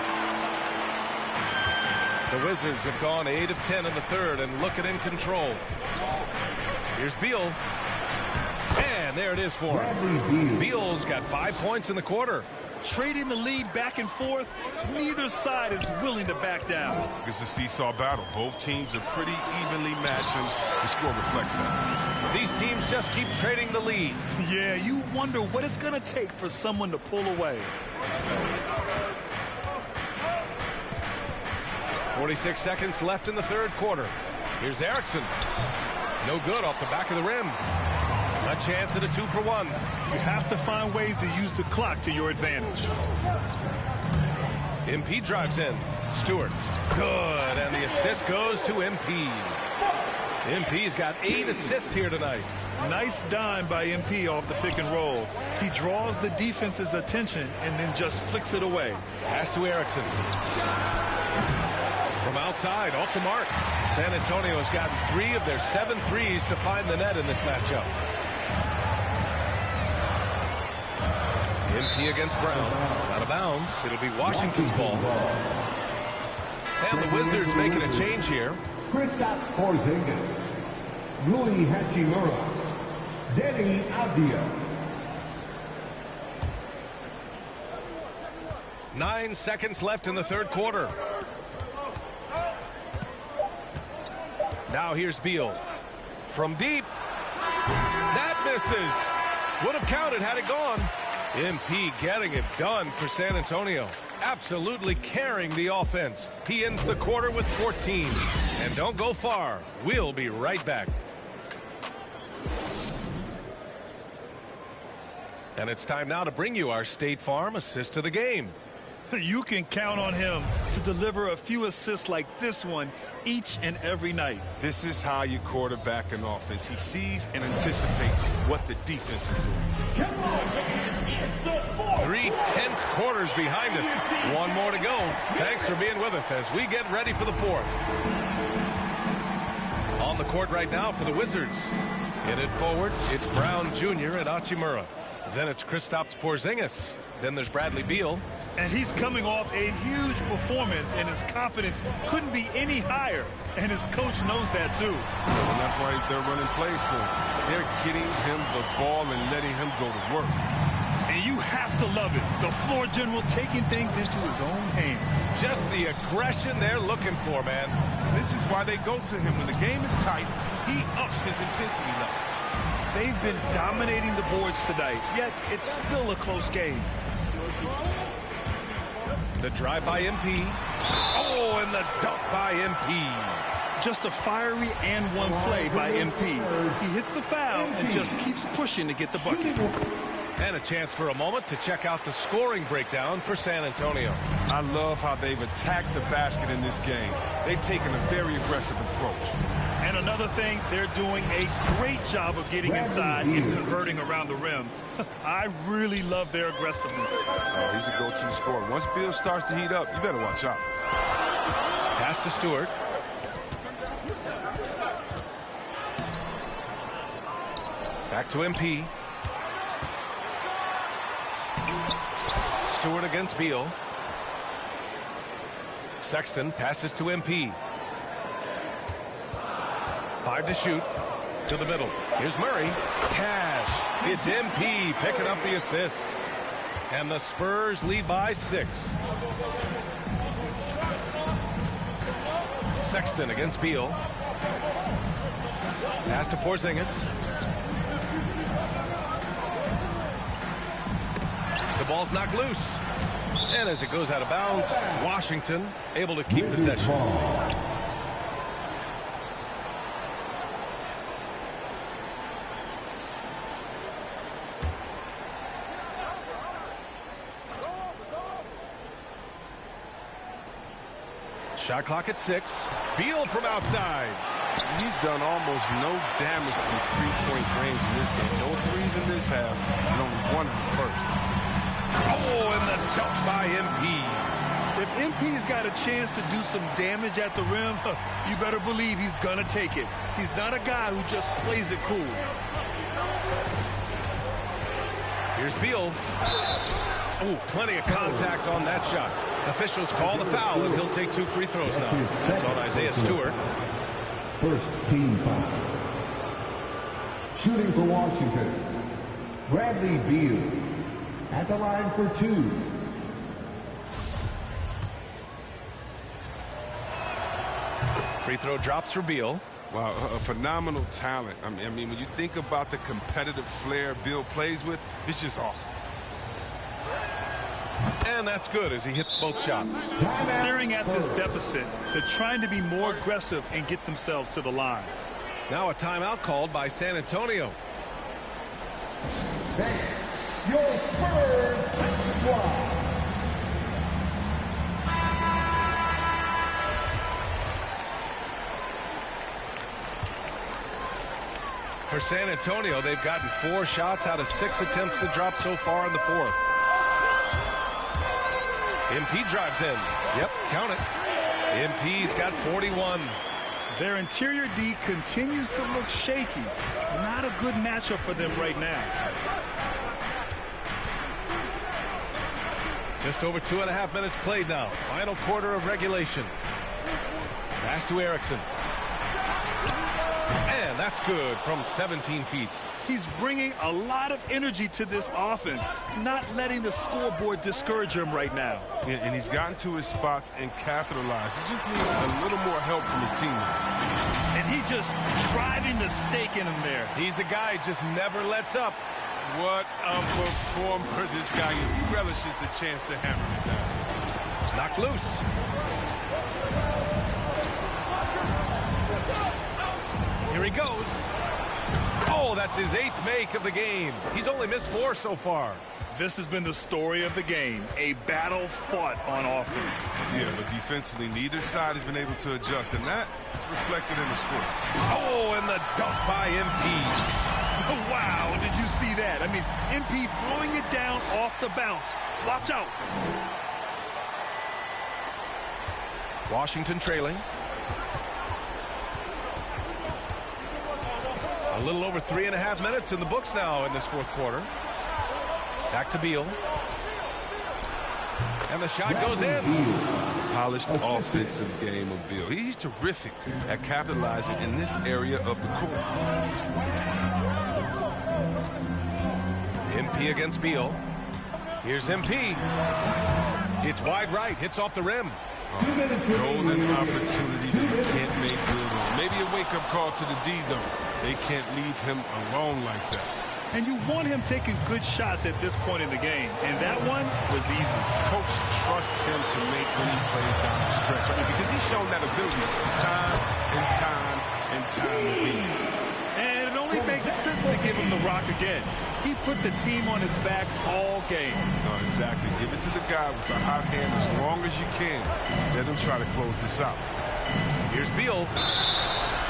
The Wizards have gone 8 of 10 in the third and looking in control. Here's Beal. And there it is for him. Beal's got 5 points in the quarter. Trading the lead back and forth, neither side is willing to back down. It's a seesaw battle. Both teams are pretty evenly matched, and the score reflects that. These teams just keep trading the lead. Yeah, you wonder what it's going to take for someone to pull away. 46 seconds left in the third quarter. Here's Erickson. No good off the back of the rim. A chance at a 2-for-1. You have to find ways to use the clock to your advantage. MP drives in. Stewart. Good. And the assist goes to MP. MP's got 8 assists here tonight. Nice dime by MP off the pick and roll. He draws the defense's attention and then just flicks it away. Pass to Erickson. From outside, off the mark. San Antonio has gotten 3 of their 7 threes to find the net in this matchup. MP against Brown. Out of bounds. It'll be Washington's ball. And the Wizards making a change here. Kristaps Porzingis, Rui Hachimura, Denny Avdia. 9 seconds left in the third quarter. Now here's Beal. From deep. That misses. Would have counted had it gone. MP getting it done for San Antonio. Absolutely carrying the offense. He ends the quarter with 14. And don't go far. We'll be right back. And it's time now to bring you our State Farm assist of the game. You can count on him to deliver a few assists like this one each and every night. This is how you quarterback an offense. He sees and anticipates what the defense is doing. 3 tense quarters behind us. 1 more to go. Thanks for being with us as we get ready for the fourth. On the court right now for the Wizards. In it forward, it's Brown Jr. and Hachimura. Then it's Kristaps Porzingis. Then there's Bradley Beal. And he's coming off a huge performance, and his confidence couldn't be any higher. And his coach knows that, too. And that's why they're running plays for him. They're getting him the ball and letting him go to work. And you have to love it. The floor general taking things into his own hands. Just the aggression they're looking for, man. This is why they go to him. When the game is tight, he ups his intensity level. They've been dominating the boards tonight, yet it's still a close game. The drive by MP. Oh, and the dunk by MP. Just a fiery and one play by MP. He hits the foul and just keeps pushing to get the bucket. And a chance for a moment to check out the scoring breakdown for San Antonio. I love how they've attacked the basket in this game. They've taken a very aggressive approach. And another thing, they're doing a great job of getting inside and converting around the rim. I really love their aggressiveness. Oh, he's a go-to scorer. Once Beal starts to heat up, you better watch out. Pass to Stewart. Back to MP. Stewart against Beal. Sexton passes to MP. 5 to shoot. To the middle. Here's Murray. Cash. It's MP picking up the assist. And the Spurs lead by 6. Sexton against Beal. Pass to Porzingis. The ball's knocked loose. And as it goes out of bounds, Washington able to keep possession. Shot clock at 6. Beal from outside. He's done almost no damage from three-point range in this game. No threes in this half, and only one in the first. Oh, and the dunk by MP. If MP's got a chance to do some damage at the rim, you better believe he's gonna take it. He's not a guy who just plays it cool. Here's Beal. Oh, plenty of contact on that shot. Officials call the foul, and he'll take 2 free throws now. That's on Isaiah Stewart. First team foul. Shooting for Washington, Bradley Beal at the line for 2. Free throw drops for Beal. Wow, a phenomenal talent. I mean, when you think about the competitive flair Beal plays with, it's just awesome. And that's good as he hits both shots. Staring at this deficit, they're trying to be more aggressive and get themselves to the line. Now a timeout called by San Antonio. Your Spurs squad. For San Antonio, they've gotten 4 shots out of 6 attempts to drop so far in the fourth. MP drives in. Yep, count it. MP's got 41. Their interior D continues to look shaky. Not a good matchup for them right now. Just over 2.5 minutes played now. Final quarter of regulation. Pass to Erickson. And that's good from 17 feet. He's bringing a lot of energy to this offense, not letting the scoreboard discourage him right now. Yeah, and he's gotten to his spots and capitalized. He just needs a little more help from his teammates. And he just driving the stake in him there. He's a guy who just never lets up. What a performer this guy is. He relishes the chance to hammer it down. Knocked loose. Here he goes. Oh, that's his 8th make of the game. He's only missed 4 so far. This has been the story of the game, a battle fought on offense. Yeah, but defensively, neither side has been able to adjust, and that's reflected in the score. Oh, and the dunk by MP. Wow, did you see that? I mean, MP throwing it down off the bounce. Watch out. Washington trailing. A little over 3.5 minutes in the books now in this fourth quarter. Back to Beal. And the shot goes in. Polished offensive game of Beal. He's terrific at capitalizing in this area of the court. MP against Beal. Here's MP. It's wide right. Hits off the rim. Golden opportunity that you can't make good on. Maybe a wake-up call to the D, though. They can't leave him alone like that. And you want him taking good shots at this point in the game. And that one was easy. Coach trusts him to make when he plays down the stretch. I mean, because he's shown that ability time and time and time again. And it only makes sense to give him the rock again. He put the team on his back all game. No, exactly. Give it to the guy with the hot hand as long as you can. Let him try to close this out. Here's Beal.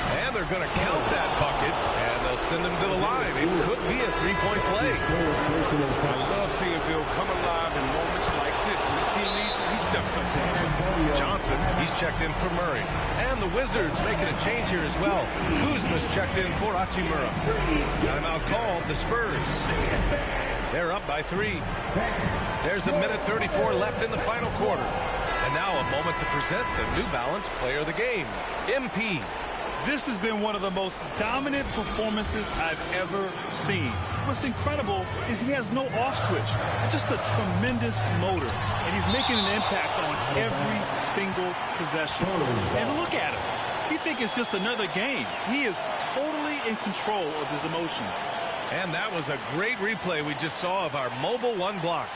And they're going to count that bucket, and they'll send him to the line. It could be a 3-point play. I love seeing Bill come alive in moments like this. When his team needs it, he steps up to him. Johnson, he's checked in for Murray. And the Wizards making a change here as well. Kuzma's checked in for Hachimura. Timeout called, the Spurs. They're up by 3. There's a minute 34 left in the final quarter. And now a moment to present the New Balance Player of the Game, MP. This has been one of the most dominant performances I've ever seen. What's incredible is he has no off switch, just a tremendous motor, and he's making an impact on every single possession. And look at him. You think it's just another game. He is totally in control of his emotions. And that was a great replay we just saw of our mobile one block.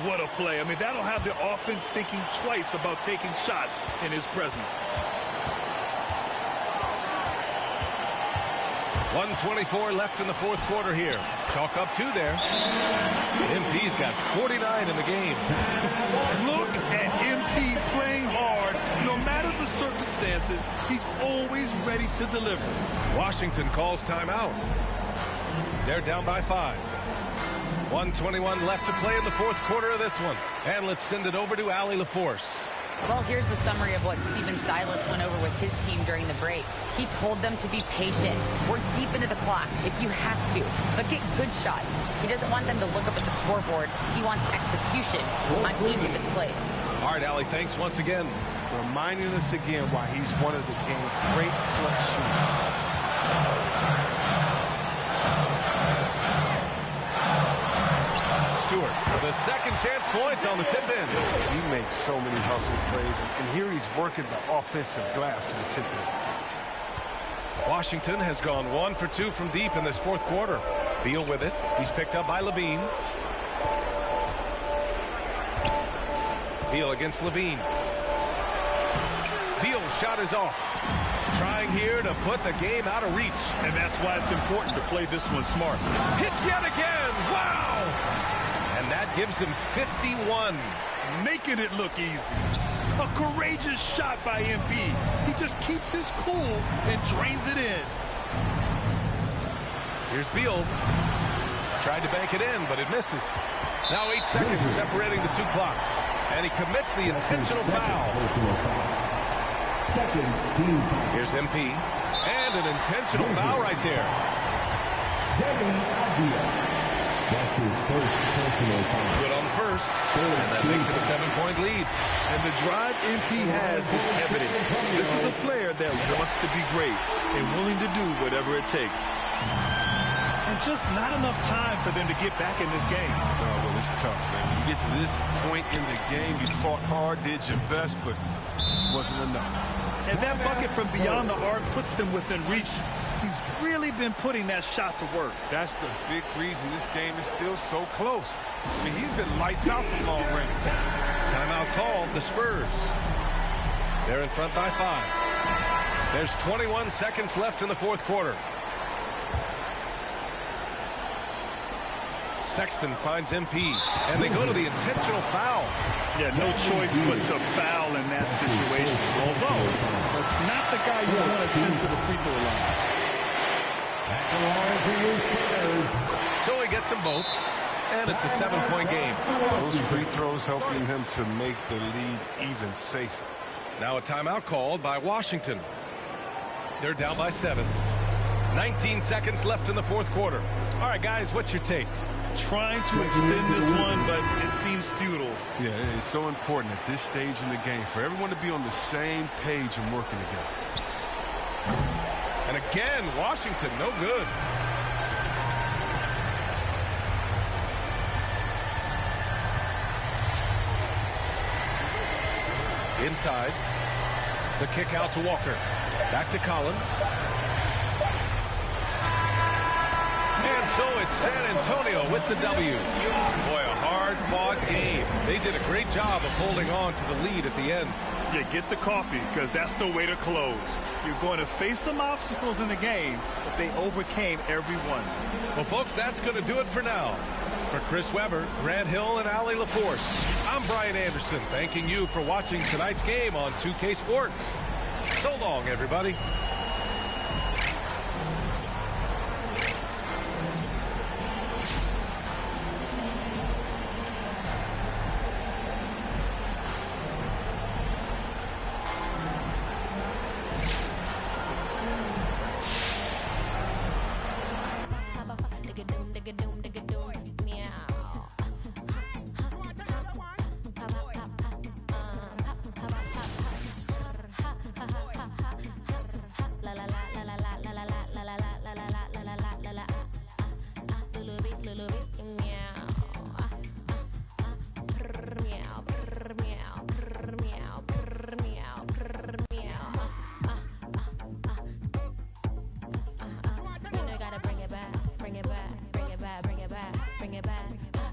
What a play. I mean, that'll have the offense thinking twice about taking shots in his presence. 1:24 left in the fourth quarter here. Chalk up 2 there. MP's got 49 in the game. Look at MP playing hard. No matter the circumstances, he's always ready to deliver. Washington calls timeout. They're down by 5. 1:21 left to play in the fourth quarter of this one. And let's send it over to Allie LaForce. Well, here's the summary of what Steven Silas went over with his team during the break. He told them to be patient, work deep into the clock if you have to, but get good shots. He doesn't want them to look up at the scoreboard. He wants execution on each of its plays. All right, Allie, thanks once again. Reminding us again why he's one of the game's great clutch shooters. Stewart, the second chance points on the tip in. He makes so many hustle plays, and here he's working the offensive glass to the tip in. Washington has gone 1 for 2 from deep in this fourth quarter. Beal with it. He's picked up by Levine. Beal against Levine. Beal's shot is off. Trying here to put the game out of reach. And that's why it's important to play this one smart. Hits yet again. Wow! And that gives him 51. Making it look easy. A courageous shot by MP. He just keeps his cool and drains it in. Here's Beal. Tried to bank it in, but it misses. Now 8 seconds separating the 2 clocks. And he commits the intentional foul. Second team. Here's MP. And an intentional foul right there. That's his first personal foul. Good on the first. And that makes it a 7-point lead. And the drive MP has is evident. This is a player that wants to be great and willing to do whatever it takes. And just not enough time for them to get back in this game. Oh, well, it's tough, man. When you get to this point in the game, you fought hard, did your best, but this wasn't enough. And that bucket from beyond the arc puts them within reach. He's really been putting that shot to work. That's the big reason this game is still so close. I mean, he's been lights out from long range. Timeout called, the Spurs. They're in front by 5. There's 21 seconds left in the fourth quarter. Sexton finds MP, and they go to the intentional foul. Yeah, no choice but to foul in that situation. Although, that's not the guy you want to send to the free throw line. So he gets them both, and it's a 7-point game. Those free throws helping him to make the lead even safer. Now a timeout called by Washington. They're down by 7. 19 seconds left in the fourth quarter. All right, guys, what's your take? Trying to extend this one, but it seems futile. Yeah, it's so important at this stage in the game for everyone to be on the same page and working together. And again, Washington, no good. Inside. The kick out to Walker. Back to Collins. And so it's San Antonio with the W. Boy, a hard-fought game. They did a great job of holding on to the lead at the end. Yeah, get the coffee, because that's the way to close. You're going to face some obstacles in the game, but they overcame every one. Well, folks, that's going to do it for now. For Chris Webber, Grant Hill, and Allie LaForce, I'm Brian Anderson, thanking you for watching tonight's game on 2K Sports. So long, everybody.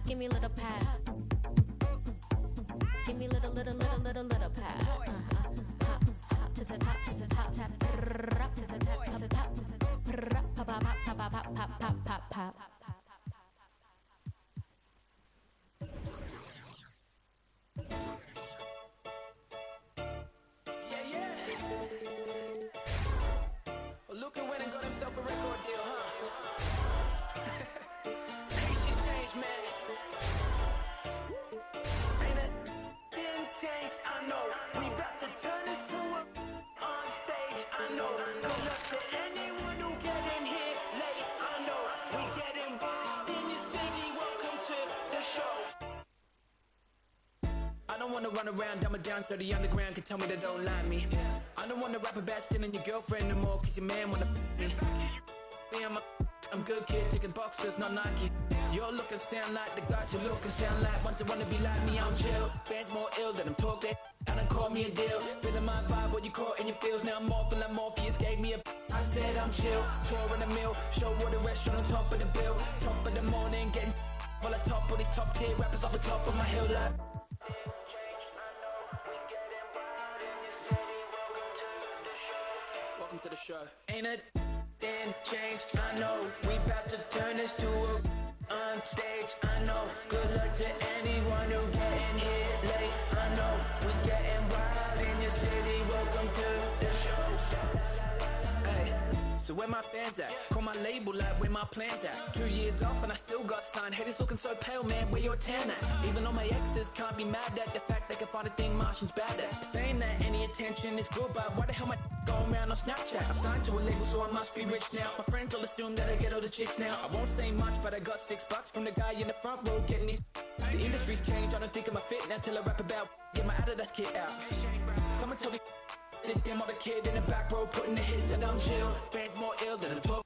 Give me a little pat. Give me a little pat. Hop to the top, to the top, tap. Up to the top, to the top, pop, pop, pop. pop, pop, pop, pop, pop. Luke went and got himself a record deal, huh? Ain't shit changed, man. Ain't it? Didn't change, I know. We about to turn this to a on stage, I know. Good luck to anyone who get in here late, I know. We get involved in your city, welcome to the show. I don't wanna run around, dumb it down so the underground can tell me they don't like me. I don't wanna rap about stealing your girlfriend no more, cause your man wanna me. I'm good kid, taking boxes, not Nike. You're looking sound like the guys you look and sound like. Once you wanna be like me, I'm chill. Fans more ill than I'm talking. And then call me a deal. Feeling my vibe, what you caught in your feels. Now I'm morphing like Morpheus gave me a. I said I'm chill, tour in the mill. Show what the restaurant on top of the bill. Top of the morning, getting full of top. All these top tier rappers off the top of my hill like. Welcome to the show. Ain't it? Then changed, I know. We about to turn this to a on stage, I know. Good luck to anyone who getting here late, I know. We getting wild in your city, welcome to the show. Hey, so where my fans at? Call my label like where my plans at? 2 years off and I still got signed. Haters looking so pale, man, where your tan at? Even though my exes can't be mad at the fact they can find a thing Martians bad at. Saying that any attention is good, but why the hell am I going around on Snapchat? I signed to a label, so I must be rich now. My friends all assume that I get all the chicks now. I won't say much, but I got $6 from the guy in the front row getting these. The industry's changed, I don't think I'm a fit now till I rap about get my Adidas kit out. Someone tell me sit them on the kid in the back row putting the hits and I'm chill. Fans more ill than I'm talking.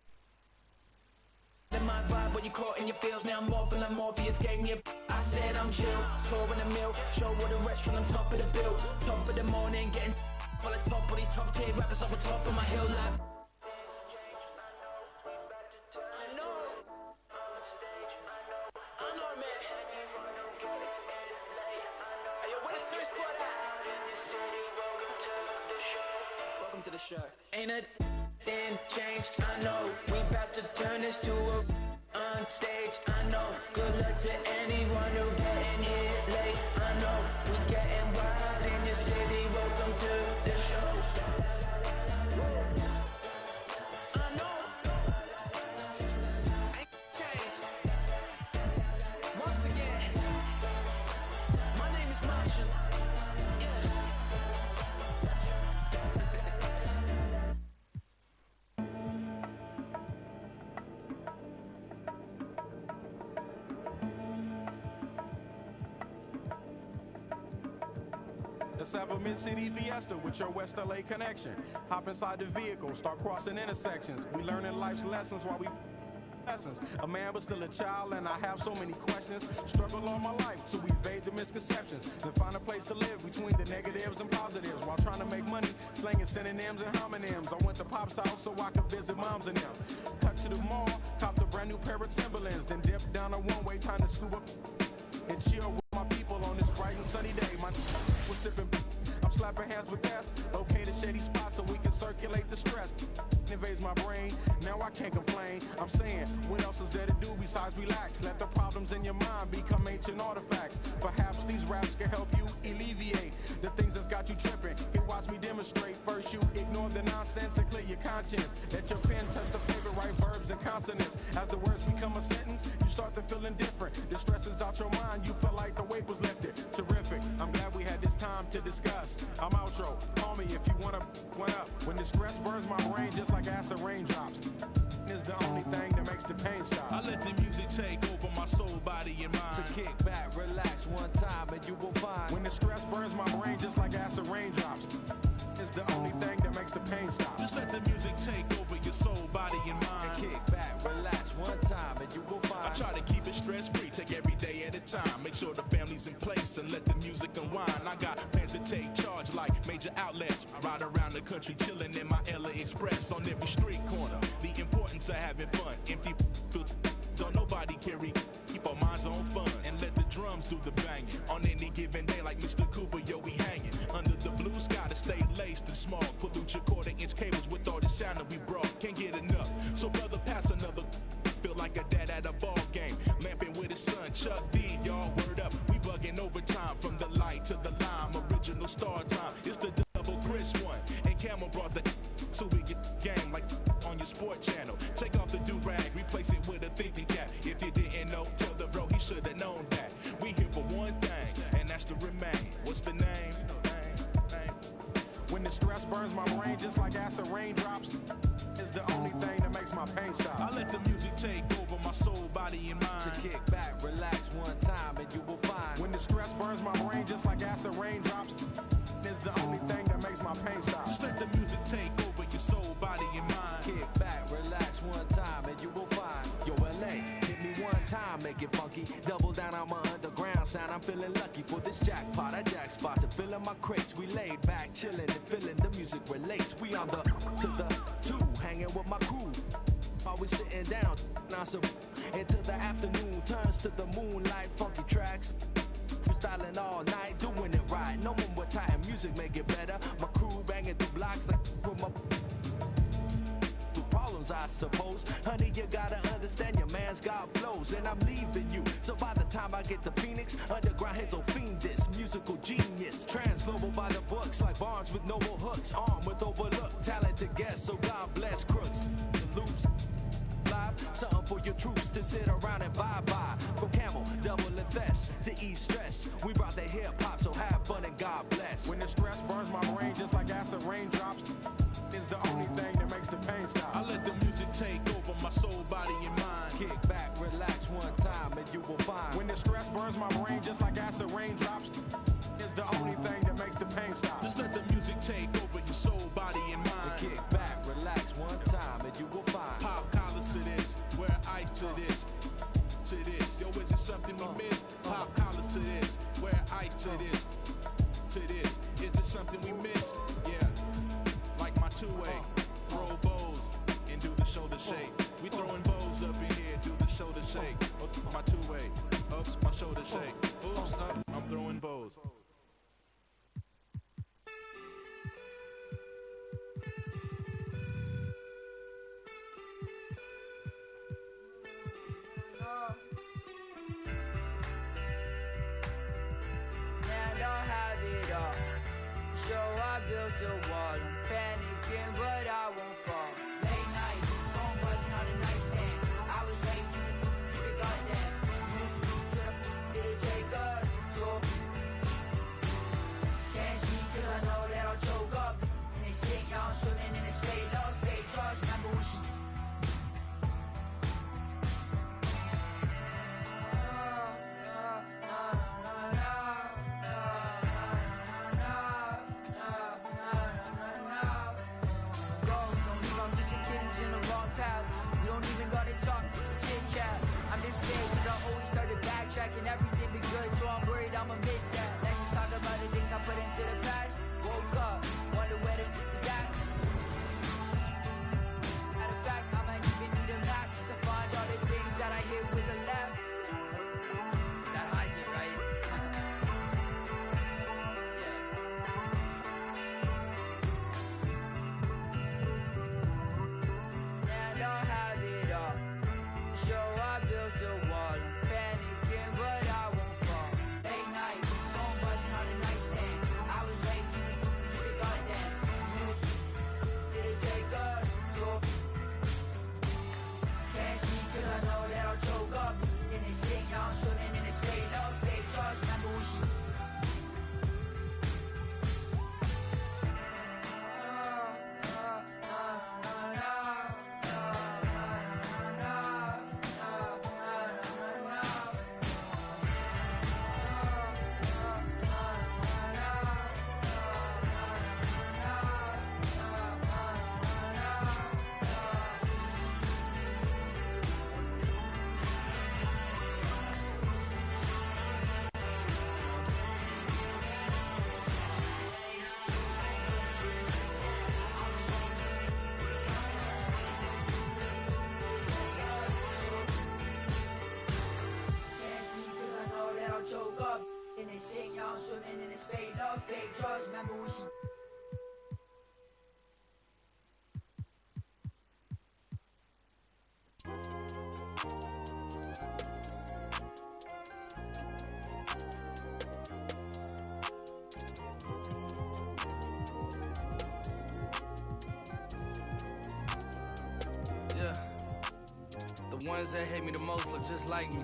In my vibe, what you caught in your feels. Now I'm morphing like Morpheus gave me a. I said I'm chill, tour in the mill. Show what a restaurant on top of the bill. Top of the morning, getting full of top. All these top tier rappers off the top of my hill like. To the show. Ain't a thing changed, I know. We about to turn this to a on stage, I know. Good luck to anyone who getting here late, I know. We getting wild in your city, welcome to the show. I know. I ain't changed. Once again, my name is Marshall. Let's have a mid-city fiesta with your West LA connection. Hop inside the vehicle, start crossing intersections. We learning life's lessons while we lessons. A man but still a child and I have so many questions. Struggle all my life to evade the misconceptions. Then find a place to live between the negatives and positives. While trying to make money, slanging synonyms and homonyms. I went to Pop's house so I could visit moms and them. Cut to the mall, copped a brand new pair of Timberlands. Then dipped down a one-way, time to scoop up and chill with my people on this bright and sunny day. My was sipping, I'm slapping hands with gas. Okay, the shady spot so we can circulate the stress. Invades my brain, now I can't complain. I'm saying, what else is there to do besides relax? Let the problems in your mind become ancient artifacts. Perhaps these raps can help you alleviate the things that's got you tripping. Here, watch me demonstrate. First, you ignore the nonsense and clear your conscience. Let your pen test the favorite right verbs and consonants. As the words become a sentence, you start to feel indifferent. The stress is out your mind, you feel like the weight was lifted. Terrific, I'm glad we had this time to discuss. I'm outro, call me if you wanna one up. When the stress burns my brain just like acid raindrops, is the only thing that makes the pain stop. I let the music take over my soul, body, and mind. To kick back, relax one time, and you will find. When the stress burns my brain just like acid raindrops, is the only thing that makes the pain stop. Just let the music take over your soul, body, and mind. And kick back, relax one time, and you will find. I try to keep it stress-free, take every day at a time. Make sure the family's in place and let the music unwind. I got plans to take charge like major outlets. I ride around the country chilling in my LA Express on every street corner. The importance of having fun. Empty don't nobody carry. Keep our minds on fun and let the drums do the banging. On any given day like Mr. Cooper, yo, we hanging. Under the blue sky to stay laced and small. Pollute your quarter-inch cables with all the sound that we brought. Can't get enough. So brother, pass another burns my brain just like acid raindrops. It's the only thing that makes my pain stop. I let the music take over my soul, body, and mind. To kick back, relax one time, and you will find. When the stress burns my brain just like acid raindrops, it's the only thing that makes my pain stop. Just let the music take over your soul, body, and mind. Kick back, relax one time, and you will find. Yo, LA, hit me one time, make it funky. Double down on my underground sound. I'm feeling lucky for this jackpot. I jack spot to fill in my crates. We laid back, chilling and feeling the music relates. We on the to the two, hanging with my crew. Always sitting down, now some until the afternoon turns to the moonlight. Funky tracks, freestyling all night, doing it right. No more tight music, make it better. My crew banging through blocks like with my problems, I suppose. Honey, you gotta understand your man's got flows, and I'm leaving you. So by the time I get to Phoenix, underground heads will fiend this musical genius. Trans global by the books, like Barnes with noble hooks, armed with overlooked talented guests. So God bless crooks, the loops. Something for your troops to sit around and bye-bye. From Camel, double invest to ease stress. We brought the hip-hop, so have fun and God bless. When the stress burns my brain just like acid raindrops, it's the only thing that makes the pain stop. I let the music take over my soul, body, and mind. Kick back, relax one time, and you will find. When the stress burns my brain just like acid raindrops, it's the only thing that makes the pain stop. Just let the music take over your soul, body, and mind. Kick back, relax one time, and you will find. Pop collars to this, wear ice to this, to this. Yo, is it something we miss? Pop collars to this, wear ice to this, to this. Is it something we miss? Yeah, like my two-way, throw bows and do the shoulder shake. We throwing bows up in here, do the shoulder shake. Oops, my two-way, oops, my shoulder shake. Oops, up, I'm throwing bows. So I built a wall, I'm panicking, but I won't fall. Late night, phone buzzing on the nightstand. I was way too big on that. Did it take us? So can't see 'cause I know that I'll choke up. And they say y'all swimming in a state of fake trust. Remember when she and everything be good, so I'm worried I'ma miss that. Let's just talk about the things I put into the past. Woke up, wonder where the is at. Matter of fact, I might even need a map to find all the things that I hit with a left. That hides it, right? Yeah. And I'll have it all. So I built a wall. Panicking, but I won't fall. Late night, phone buzzing on the nightstand. I was way too big on that. Did it take us? So can't see 'cause I know that I'll choke up. In this thing, y'all swimming in a state of fake trust. Remember when she swimming in his fate of fake trust. Remember when she yeah. The ones that hate me the most look just like me.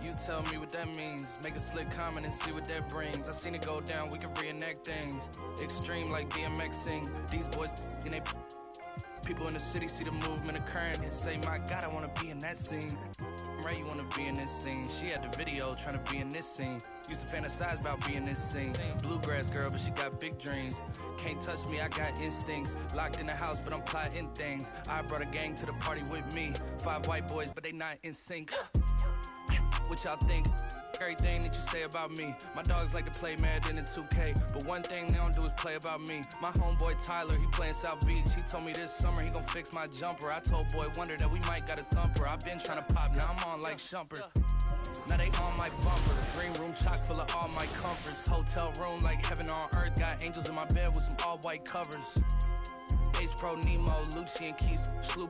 You tell me what that means. Make a slick comment and see what that brings. I seen it go down, we can reenact things. Extreme like DMXing. These boys and they people in the city see the movement occurring and say, my God, I wanna be in that scene. Right, you wanna be in this scene. She had the video trying to be in this scene. Used to fantasize about being this scene. Bluegrass girl, but she got big dreams. Can't touch me, I got instincts. Locked in the house, but I'm plotting things. I brought a gang to the party with me. 5 white boys, but they not in sync. What y'all think? Everything that you say about me. My dogs like to play Madden and 2K, but one thing they don't do is play about me. My homeboy Tyler, he playing South Beach. He told me this summer he gon' fix my jumper. I told Boy Wonder that we might got a thumper. I been trying to pop, now I'm on like Shumpert. Now they on my bumper. Green room chock full of all my comforts. Hotel room like heaven on earth. Got angels in my bed with some all white covers. Ace Pro Nemo, Lucci and Keys, Sloop.